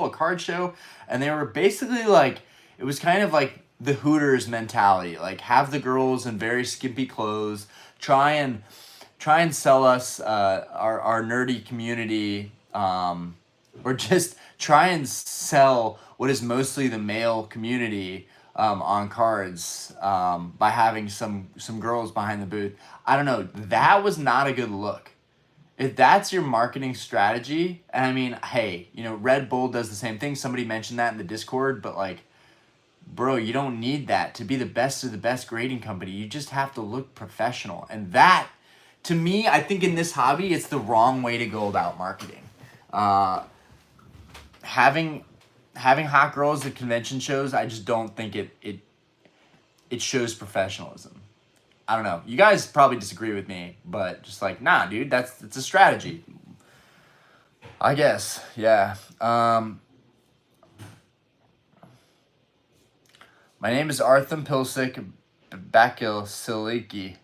Speaker 1: card show, and they were basically like, it was kind of like the Hooters mentality, like have the girls in very skimpy clothes, try and sell us our nerdy community, or just try and sell what is mostly the male community on cards by having some girls behind the booth. I don't know. That was not a good look. If that's your marketing strategy, and I mean, hey, Red Bull does the same thing. Somebody mentioned that in the Discord, but like, bro, you don't need that to be the best of the best grading company. You just have to look professional. And that, to me, I think in this hobby, it's the wrong way to go about marketing. Having hot girls at convention shows, I just don't think it shows professionalism. I don't know. You guys probably disagree with me, but just like, nah, dude, it's a strategy. I guess, yeah. My name is Arthur Pilsic Bakisaliki.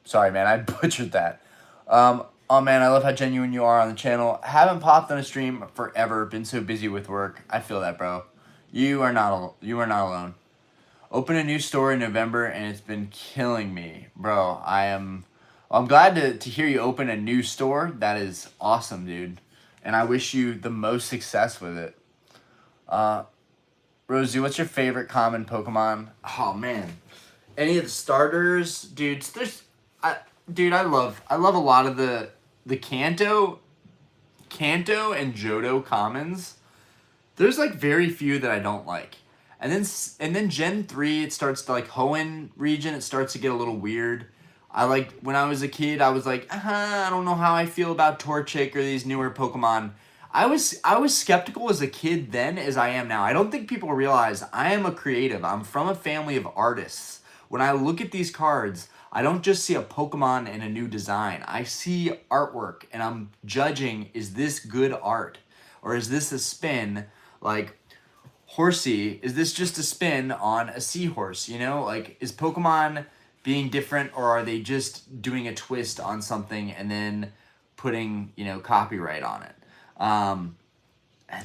Speaker 1: Sorry, man, I butchered that. Oh man, I love how genuine you are on the channel. Haven't popped on a stream forever. Been so busy with work. I feel that, bro. You are not alone. Open a new store in November and it's been killing me, bro. I'm glad to hear you open a new store. That is awesome, dude. And I wish you the most success with it. Rosie, what's your favorite common Pokemon? Oh man, any of the starters, dudes. I love a lot of the Kanto and Johto commons. There's like very few that I don't like. And then Gen 3, it starts to like Hoenn region, it starts to get a little weird. I like when I was a kid, I was like, I don't know how I feel about Torchic or these newer Pokemon. I was skeptical as a kid then as I am now. I don't think people realize I am a creative. I'm from a family of artists. When I look at these cards, I don't just see a Pokemon and a new design. I see artwork and I'm judging, is this good art? Or is this a spin? Like, Horsey, is this just a spin on a seahorse? You know, like, is Pokemon being different or are they just doing a twist on something and then putting, copyright on it? And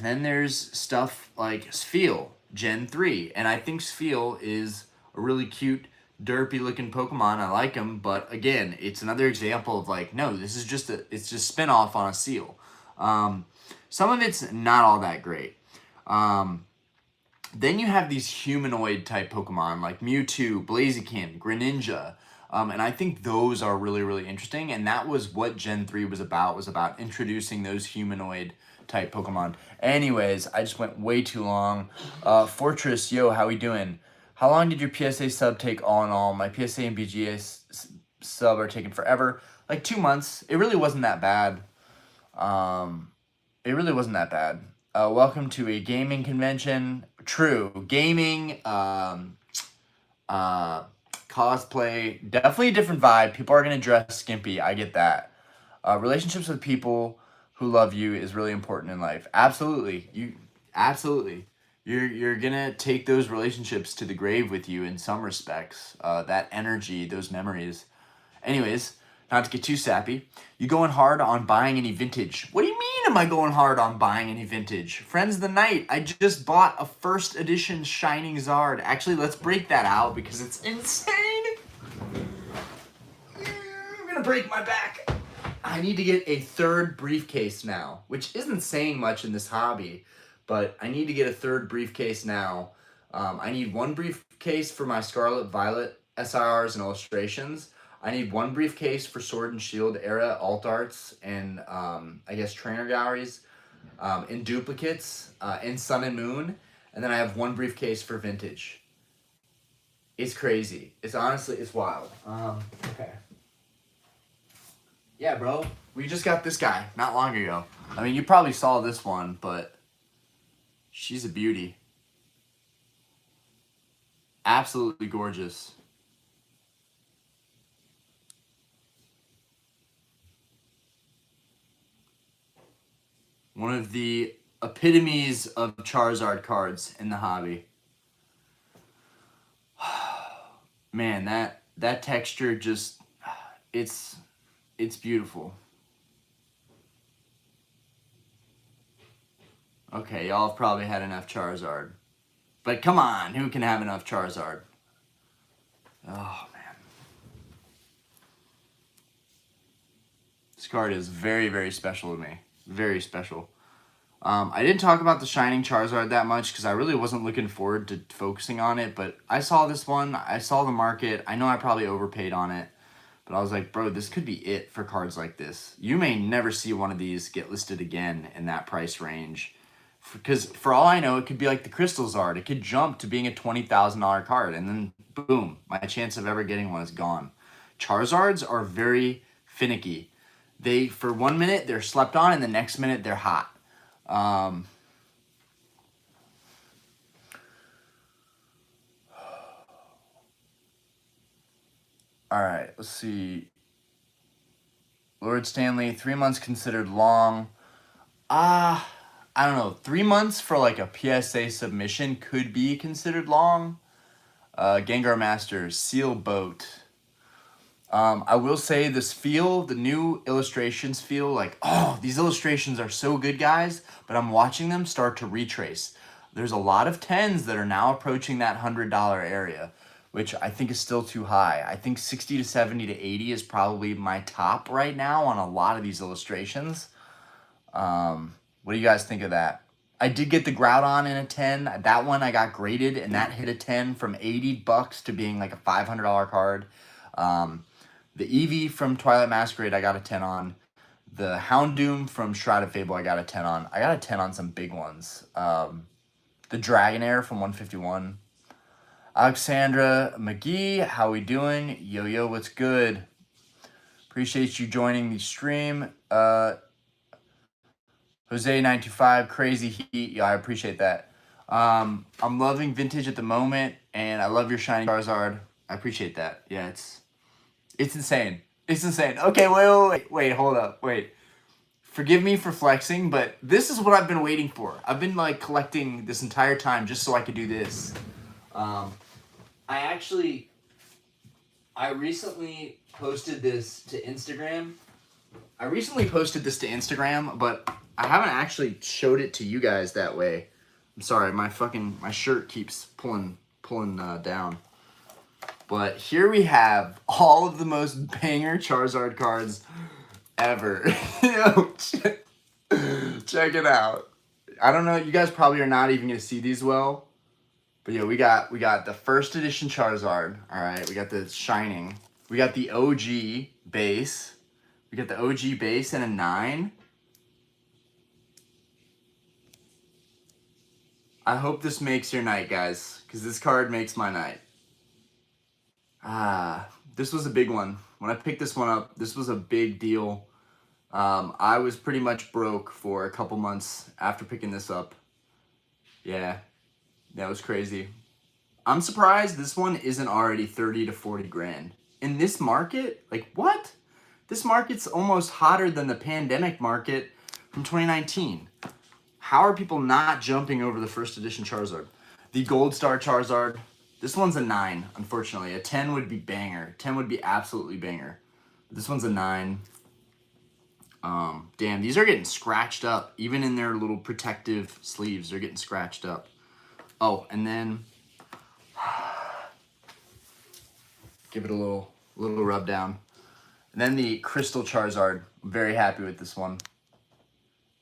Speaker 1: then there's stuff like Spheal, Gen 3. And I think Spheal is a really cute, derpy looking Pokemon. I like him, but again, it's another example of like, no, this is just it's just spin-off on a seal. Some of it's not all that great. Then you have these humanoid type Pokemon like Mewtwo, Blaziken, Greninja. And I think those are really, really interesting. And that was what Gen 3 was about introducing those humanoid type Pokemon. Anyways, I just went way too long. Fortress, yo, how we doing? How long did your PSA sub take all in all? My PSA and BGA sub are taking forever. Like 2 months. It really wasn't that bad. Welcome to a gaming convention. True. Gaming, cosplay, definitely a different vibe. People are going to dress skimpy. I get that. Relationships with people who love you is really important in life. Absolutely. You're going to take those relationships to the grave with you in some respects. That energy, those memories. Anyways, not to get too sappy, you going hard on buying any vintage? What do you mean am I going hard on buying any vintage? Friends of the night, I just bought a first edition Shining Zard. Actually, let's break that out because it's insane. I'm gonna break my back. I need to get a third briefcase now, which isn't saying much in this hobby, but I need to get a third briefcase now. I need one briefcase for my Scarlet Violet SIRs and illustrations. I need one briefcase for Sword and Shield era alt arts and I guess trainer galleries, in duplicates, in Sun and Moon, and then I have one briefcase for vintage. It's crazy. It's wild. Okay. Yeah, bro. We just got this guy not long ago. I mean, you probably saw this one, but she's a beauty. Absolutely gorgeous. One of the epitomes of Charizard cards in the hobby. Man, that texture just, it's beautiful. Okay, y'all have probably had enough Charizard. But come on, who can have enough Charizard? Oh, man. This card is very, very special to me. Very special. I didn't talk about the Shining Charizard that much because I really wasn't looking forward to focusing on it, but I saw this one, I saw the market, I know I probably overpaid on it, but I was like, bro, this could be it for cards like this. You may never see one of these get listed again in that price range Because for all I know, it could be like the Crystalizard. It could jump to being a $20,000 card, and then boom, my chance of ever getting one is gone. Charizards are very finicky. They, for 1 minute, they're slept on, and the next minute, they're hot. All right, let's see. Lord Stanley, 3 months considered long. I don't know. 3 months for like a PSA submission could be considered long. Gengar Masters, Seal Boat. I will say this feel, the new illustrations feel like, oh, these illustrations are so good, guys, but I'm watching them start to retrace. There's a lot of 10s that are now approaching that $100 area, which I think is still too high. I think 60 to 70 to 80 is probably my top right now on a lot of these illustrations. What do you guys think of that? I did get the Groudon in a 10. That one I got graded, and that hit a 10 from $80 to being like a $500 card. The Eevee from Twilight Masquerade, I got a 10 on. The Houndoom from Shrouded Fable, I got a 10 on. I got a 10 on some big ones. The Dragonair from 151. Alexandra McGee, how we doing? Yo, what's good? Appreciate you joining the stream. Jose925, Crazy Heat. Yeah, I appreciate that. I'm loving vintage at the moment, and I love your shiny Charizard. I appreciate that. Yeah, it's insane. It's insane. Okay, wait, hold up. Wait. Forgive me for flexing, but this is what I've been waiting for. I've been like collecting this entire time just so I could do this. I recently posted this to Instagram. But I haven't actually showed it to you guys that way. I'm sorry, my shirt keeps pulling down. But here we have all of the most banger Charizard cards ever. Check it out. I don't know, you guys probably are not even gonna see these well. But yeah, we got the first edition Charizard. Alright, we got the Shining. We got the OG base. We got the OG base and a 9. I hope this makes your night, guys, because this card makes my night. This was a big one. When I picked this one up, this was a big deal. I was pretty much broke for a couple months after picking this up. Yeah, that was crazy. I'm surprised this one isn't already 30 to 40 grand. In this market, like what? This market's almost hotter than the pandemic market from 2019. How are people not jumping over the first edition Charizard? The Gold Star Charizard, this one's a 9, unfortunately. A 10 would be banger. 10 would be absolutely banger. This one's a 9. Damn, these are getting scratched up. Even in their little protective sleeves, they're getting scratched up. Oh, and then give it a little rub down. And then the Crystal Charizard. I'm very happy with this one.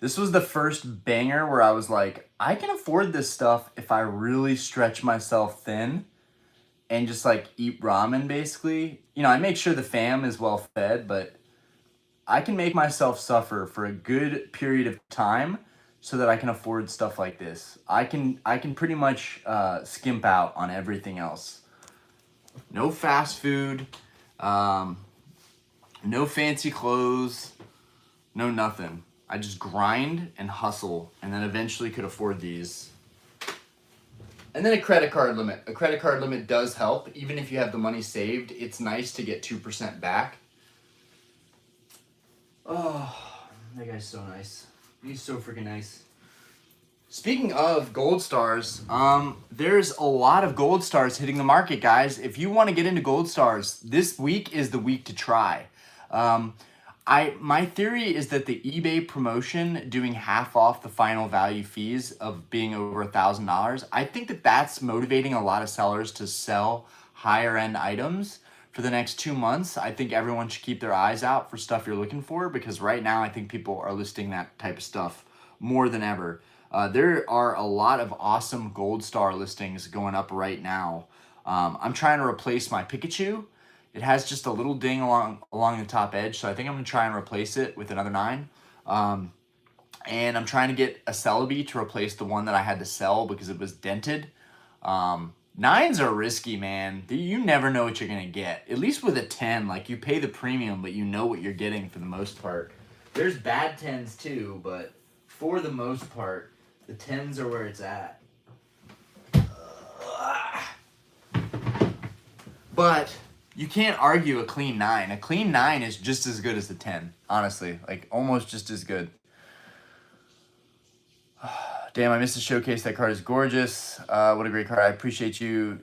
Speaker 1: This was the first banger where I was like, I can afford this stuff if I really stretch myself thin and just like eat ramen basically. You know, I make sure the fam is well fed, but I can make myself suffer for a good period of time so that I can afford stuff like this. I can pretty much skimp out on everything else. No fast food, no fancy clothes, no nothing. I just grind and hustle and then eventually could afford these. And then a credit card limit. A credit card limit does help. Even if you have the money saved, it's nice to get 2% back. Oh, that guy's so nice. He's so freaking nice. Speaking of gold stars, there's a lot of gold stars hitting the market, guys. If you want to get into gold stars, this week is the week to try. My theory is that the eBay promotion doing half off the final value fees of being over $1,000, I think that that's motivating a lot of sellers to sell higher end items for the next 2 months. I think everyone should keep their eyes out for stuff you're looking for, because right now I think people are listing that type of stuff more than ever. There are a lot of awesome gold star listings going up right now. I'm trying to replace my Pikachu. It has just a little ding along the top edge, so I think I'm going to try and replace it with another 9. And I'm trying to get a Celebi to replace the one that I had to sell because it was dented. Nines are risky, man. You never know what you're going to get. At least with a 10, like you pay the premium, but you know what you're getting for the most part. There's bad 10s too, but for the most part, the 10s are where it's at. But you can't argue a clean 9. A clean 9 is just as good as the 10, honestly. Like, almost just as good. Damn, I missed the showcase. That card is gorgeous. What a great card. I appreciate you.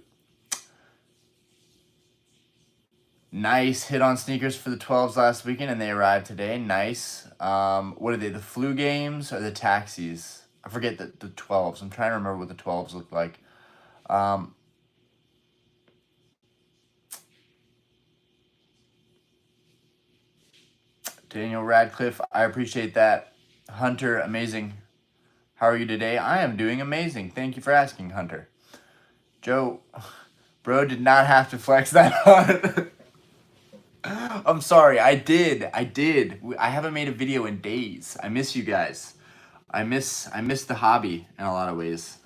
Speaker 1: Nice hit on sneakers for the 12s last weekend, and they arrived today. Nice. What are they? The flu games or the taxis? I forget the 12s. I'm trying to remember what the 12s look like. Daniel Radcliffe, I appreciate that. Hunter, amazing. How are you today? I am doing amazing. Thank you for asking, Hunter. Joe, bro did not have to flex that hard. I'm sorry. I did. I haven't made a video in days. I miss you guys. I miss the hobby in a lot of ways.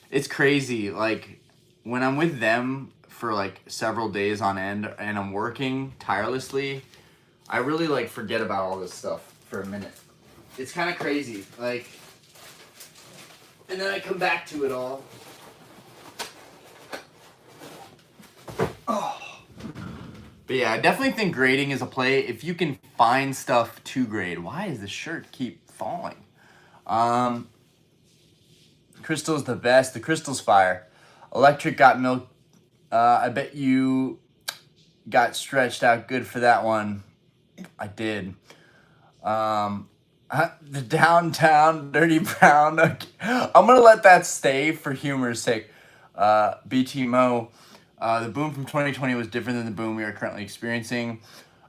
Speaker 1: It's crazy. Like when I'm with them for like several days on end and I'm working tirelessly, I really like forget about all this stuff for a minute. It's kind of crazy. Like, and then I come back to it all. Oh. But yeah, I definitely think grading is a play if you can find stuff to grade. Why does the shirt keep falling? Crystal's the best. The crystal's fire. Electric got milk. I bet you got stretched out good for that one. I did. The downtown dirty brown. Okay. I'm gonna let that stay for humor's sake. BT Mo. The boom from 2020 was different than the boom we are currently experiencing.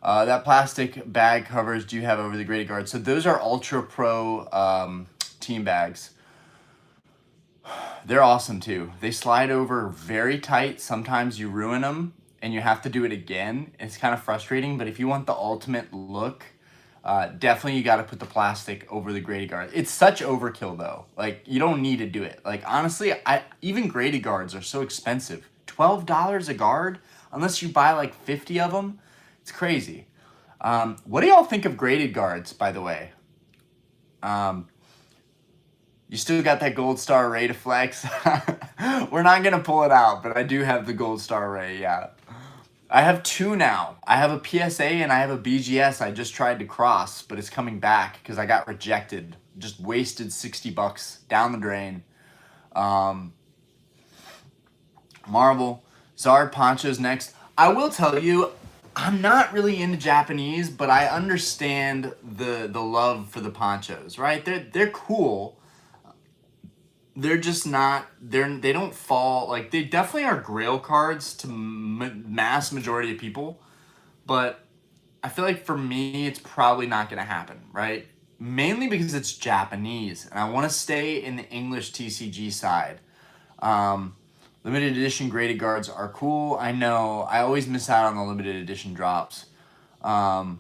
Speaker 1: That plastic bag covers do you have over the graded guards? So those are Ultra Pro team bags. They're awesome too. They slide over very tight. Sometimes you ruin them and you have to do it again. It's kind of frustrating, but if you want the ultimate look, definitely you got to put the plastic over the graded guard. It's such overkill though. Like you don't need to do it. Like honestly, even graded guards are so expensive. $12 a guard, unless you buy like 50 of them. It's crazy. What do y'all think of graded guards, by the way? You still got that Gold Star Ray to flex? We're not going to pull it out, but I do have the Gold Star Ray, yeah. I have two now. I have a PSA and I have a BGS I just tried to cross, but it's coming back because I got rejected. Just wasted $60 down the drain. Marvel. Zard Poncho's next. I will tell you, I'm not really into Japanese, but I understand the love for the ponchos, right? They're cool. They're just not, they don't fall, like they definitely are grail cards to mass majority of people, but I feel like for me, it's probably not going to happen, right? Mainly because it's Japanese and I want to stay in the English TCG side. Limited edition graded guards are cool. I know, I always miss out on the limited edition drops. And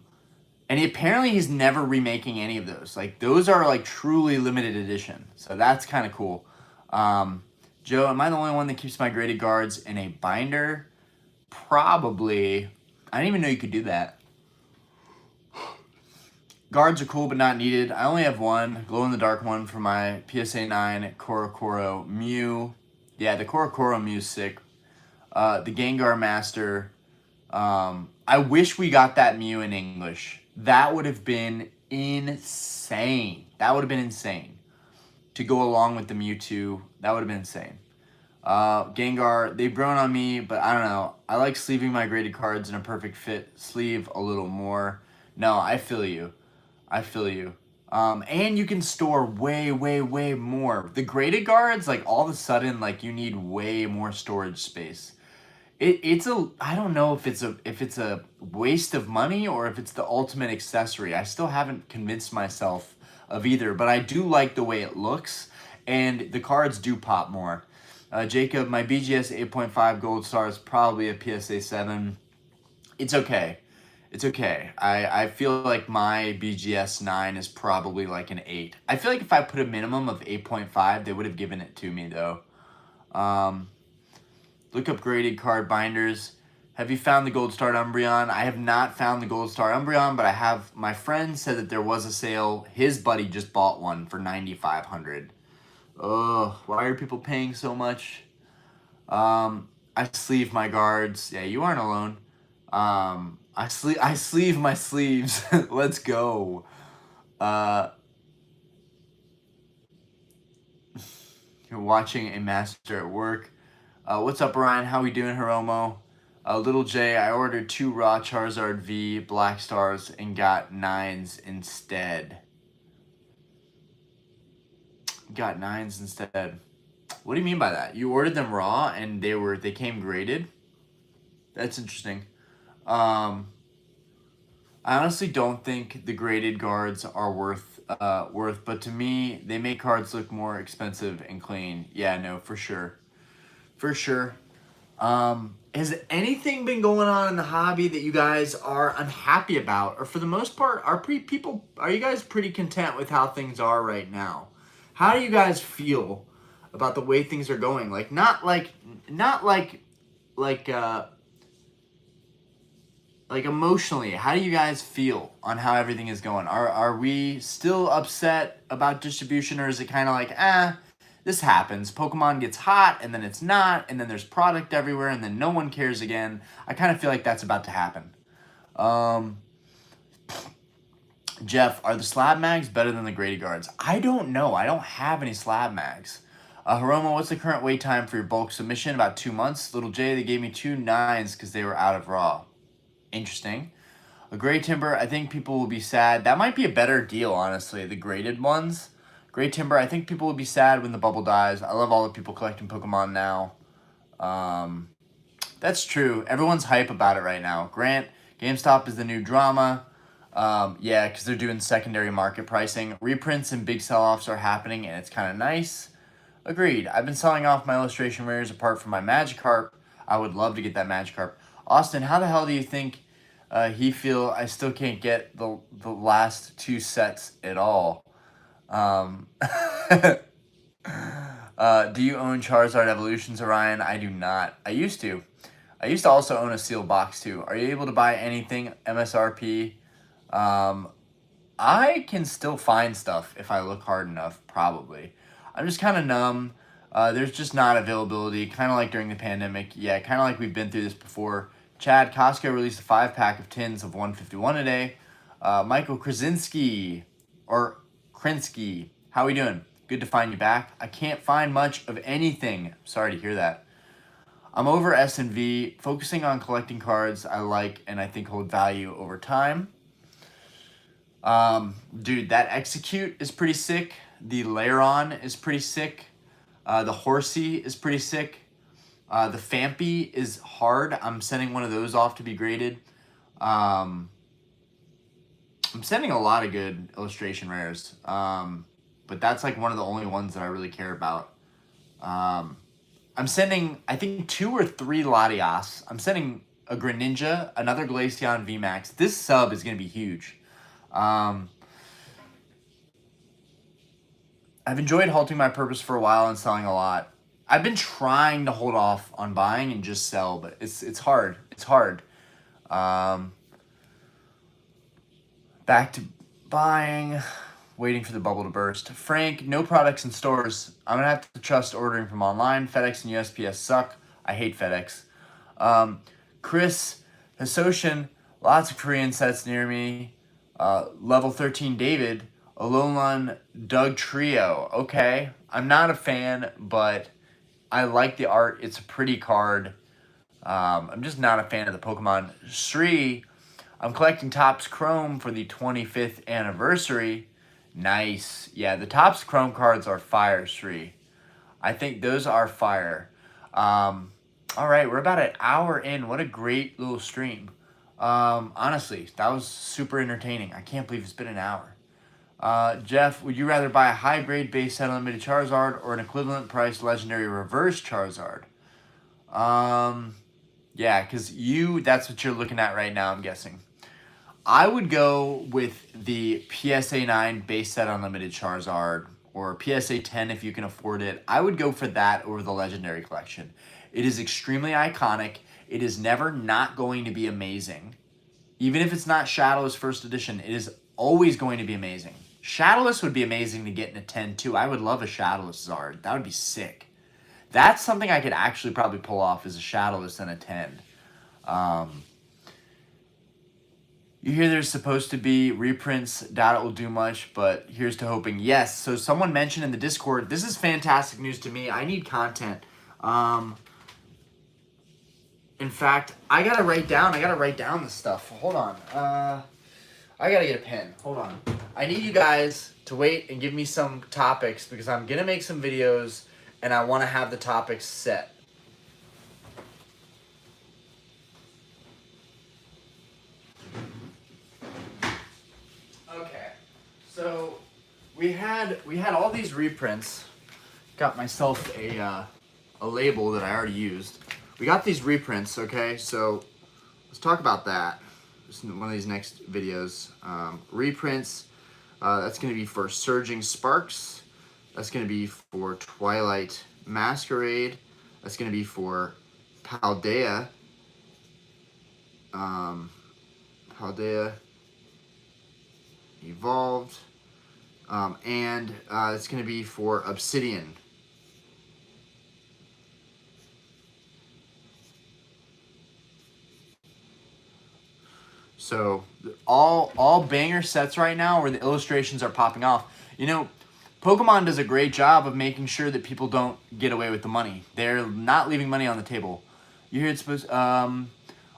Speaker 1: apparently he's never remaking any of those. Like those are like truly limited edition. So that's kind of cool. Joe, am I the only one that keeps my graded guards in a binder? Probably. I didn't even know you could do that. Guards are cool but not needed. I only have one, glow-in-the-dark one for my PSA 9 Korokoro Mew. Yeah, the Korokoro Mew's sick. The Gengar Master. I wish we got that Mew in English. That would have been insane. That would have been insane. To go along with the Mewtwo, that would have been insane. Gengar, they've grown on me, but I don't know. I like sleeving my graded cards in a perfect fit sleeve a little more. No, I feel you. I feel you. And you can store way, way, way more. The graded guards, like all of a sudden, like you need way more storage space. I don't know if it's a waste of money or if it's the ultimate accessory. I still haven't convinced myself of either, but I do like the way it looks and the cards do pop more. Jacob, my BGS 8.5 Gold Star is probably a PSA 7. It's okay. It's okay. I feel like my BGS 9 is probably like an 8. I feel like if I put a minimum of 8.5, they would have given it to me though. Look up graded card binders. Have you found the Gold Star Umbreon? I have not found the Gold Star Umbreon, but I have. My friend said that there was a sale. His buddy just bought one for 9,500. Ugh, why are people paying so much? I sleeve my guards. Yeah, you aren't alone. I sleeve my sleeves. Let's go. You're watching a master at work. What's up, Ryan? How we doing, Hiromo? Little J, I ordered 2 raw Charizard V Black Stars and got 9s instead. Got 9s instead. What do you mean by that? You ordered them raw and they came graded? That's interesting. I honestly don't think the graded guards are worth, but to me, they make cards look more expensive and clean. Yeah, no, for sure. For sure. Has anything been going on in the hobby that you guys are unhappy about? Or for the most part, are you guys pretty content with how things are right now? How do you guys feel about the way things are going? Like, not like emotionally, how do you guys feel on how everything is going? Are we still upset about distribution, or is it kind of like, this happens. Pokemon gets hot, and then it's not, and then there's product everywhere, and then no one cares again. I kind of feel like that's about to happen. Jeff, are the slab mags better than the graded guards? I don't know. I don't have any slab mags. Hiromo, what's the current wait time for your bulk submission? About 2 months. Little J, they gave me 2 9s because they were out of raw. Interesting. A gray timber, I think people will be sad. That might be a better deal, honestly, the graded ones. Gray timber, I think people will be sad when the bubble dies. I love all the people collecting Pokemon now. That's true. Everyone's hype about it right now. Grant, GameStop is the new drama. Yeah, because they're doing secondary market pricing. Reprints and big sell-offs are happening, and it's kind of nice. Agreed. I've been selling off my illustration rares apart from my Magikarp. I would love to get that Magikarp. Austin, how the hell do you think he feel I still can't get the last 2 sets at all? Do you own Charizard Evolutions, Orion? I do not. I used to. I used to also own a sealed box too. Are you able to buy anything MSRP? I can still find stuff if I look hard enough, probably. I'm just kind of numb. There's just not availability, kind of like during the pandemic. Yeah, kind of like we've been through this before. Chad, Costco released a 5-pack of tins of 151 a day. Michael Krasinski, or Krinsky, how we doing? Good to find you back. I can't find much of anything. Sorry to hear that. I'm over S&V, focusing on collecting cards I like and I think hold value over time. Dude, that Execute is pretty sick. The Lairon is pretty sick. The Horsey is pretty sick. The Fampy is hard. I'm sending one of those off to be graded. I'm sending a lot of good illustration rares. But that's like one of the only ones that I really care about. I'm sending, I think, 2 or 3 Latias. I'm sending a Greninja, another Glaceon VMAX. This sub is going to be huge. I've enjoyed halting my purpose for a while and selling a lot. I've been trying to hold off on buying and just sell, but it's hard. It's hard. Back to buying, waiting for the bubble to burst. Frank, no products in stores. I'm going to have to trust ordering from online. FedEx and USPS suck. I hate FedEx. Chris, Hasoshin, lots of Korean sets near me. Level 13 David, Alolan Doug Trio. Okay, I'm not a fan, but I like the art. It's a pretty card. I'm just not a fan of the Pokemon. Sri, I'm collecting Topps Chrome for the 25th anniversary. Nice. Yeah, the Topps Chrome cards are fire, Sri. I think those are fire. All right, we're about an hour in. What a great little stream. Honestly, that was super entertaining. I can't believe it's been an hour. Jeff, would you rather buy a high-grade base set unlimited Charizard or an equivalent price legendary reverse Charizard? Yeah, because that's what you're looking at right now, I'm guessing. I would go with the PSA 9 base set unlimited Charizard, or PSA 10 if you can afford it. I would go for that over the Legendary Collection. It is extremely iconic. It is never not going to be amazing. Even if it's not Shadowless first edition, it is always going to be amazing. Shadowless would be amazing to get in a 10 too. I would love a Shadowless Zard. That would be sick. That's something I could actually probably pull off, is a Shadowless and a 10. You hear there's supposed to be reprints. Doubt it will do much, but here's to hoping. Yes, so someone mentioned in the Discord, this is fantastic news to me. I need content. In fact, I gotta write down this stuff. Hold on. I gotta get a pen. Hold on. I need you guys to wait and give me some topics, because I'm gonna make some videos and I wanna have the topics set. Okay, so we had all these reprints. Got myself a label that I already used. We got these reprints, okay? So let's talk about that. This is one of these next videos. Reprints, that's gonna be for Surging Sparks. That's gonna be for Twilight Masquerade. That's gonna be for Paldea. Paldea Evolved. And it's gonna be for Obsidian. So all banger sets right now where the illustrations are popping off. You know, Pokemon does a great job of making sure that people don't get away with the money. They're not leaving money on the table. You hear it's supposed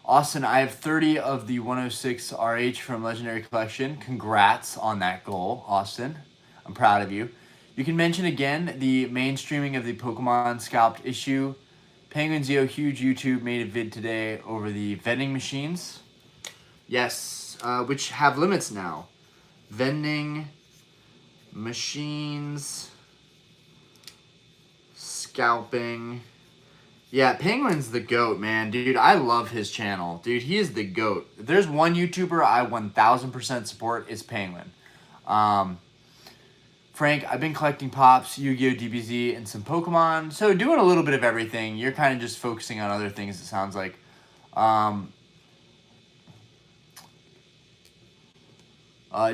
Speaker 1: Austin, I have 30 of the 106 RH from Legendary Collection. Congrats on that goal, Austin. I'm proud of you. You can mention again the mainstreaming of the Pokemon scalped issue. Penguin Zeo, huge YouTube, made a vid today over the vending machines. Yes, which have limits now. Vending machines, scalping. Yeah, Penguin's the GOAT, man. Dude, I love his channel. Dude, he is the GOAT. If there's one YouTuber I 1000% support, it's Penguin. Frank, I've been collecting Pops, Yu-Gi-Oh! DBZ, and some Pokemon. So doing a little bit of everything. You're kind of just focusing on other things, it sounds like.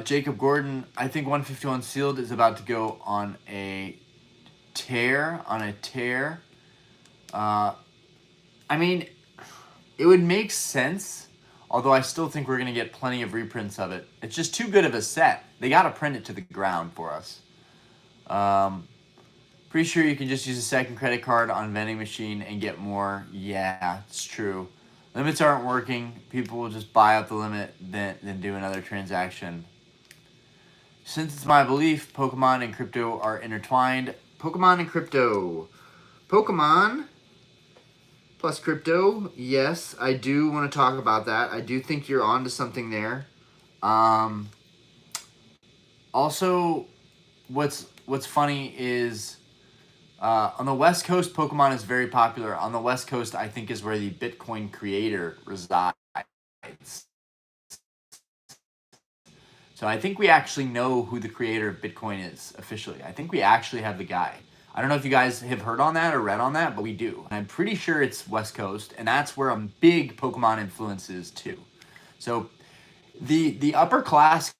Speaker 1: Jacob Gordon, I think 151 Sealed is about to go on a tear. I mean, it would make sense, although I still think we're going to get plenty of reprints of it. It's just too good of a set. They got to print it to the ground for us. Pretty sure you can just use a second credit card on vending machine and get more. Yeah, it's true. Limits aren't working. People will just buy up the limit, then do another transaction. Since it's my belief, Pokemon and crypto are intertwined. Pokemon and crypto. Pokemon plus crypto. Yes, I do want to talk about that. I do think you're onto something there. Also, what's funny is on the West Coast, Pokemon is very popular. On the West Coast, I think, is where the Bitcoin creator resides. So I think we actually know who the creator of Bitcoin is officially. I think we actually have the guy. I don't know if you guys have heard on that or read on that, but we do. And I'm pretty sure it's West Coast, and that's where a big Pokemon influence is too. So the upper class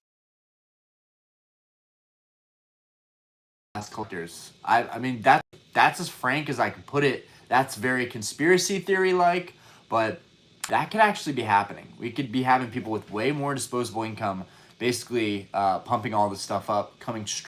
Speaker 1: collectors, I mean, that's as frank as I can put it. That's very conspiracy theory like, but that could actually be happening. We could be having people with way more disposable income basically pumping all this stuff up, coming straight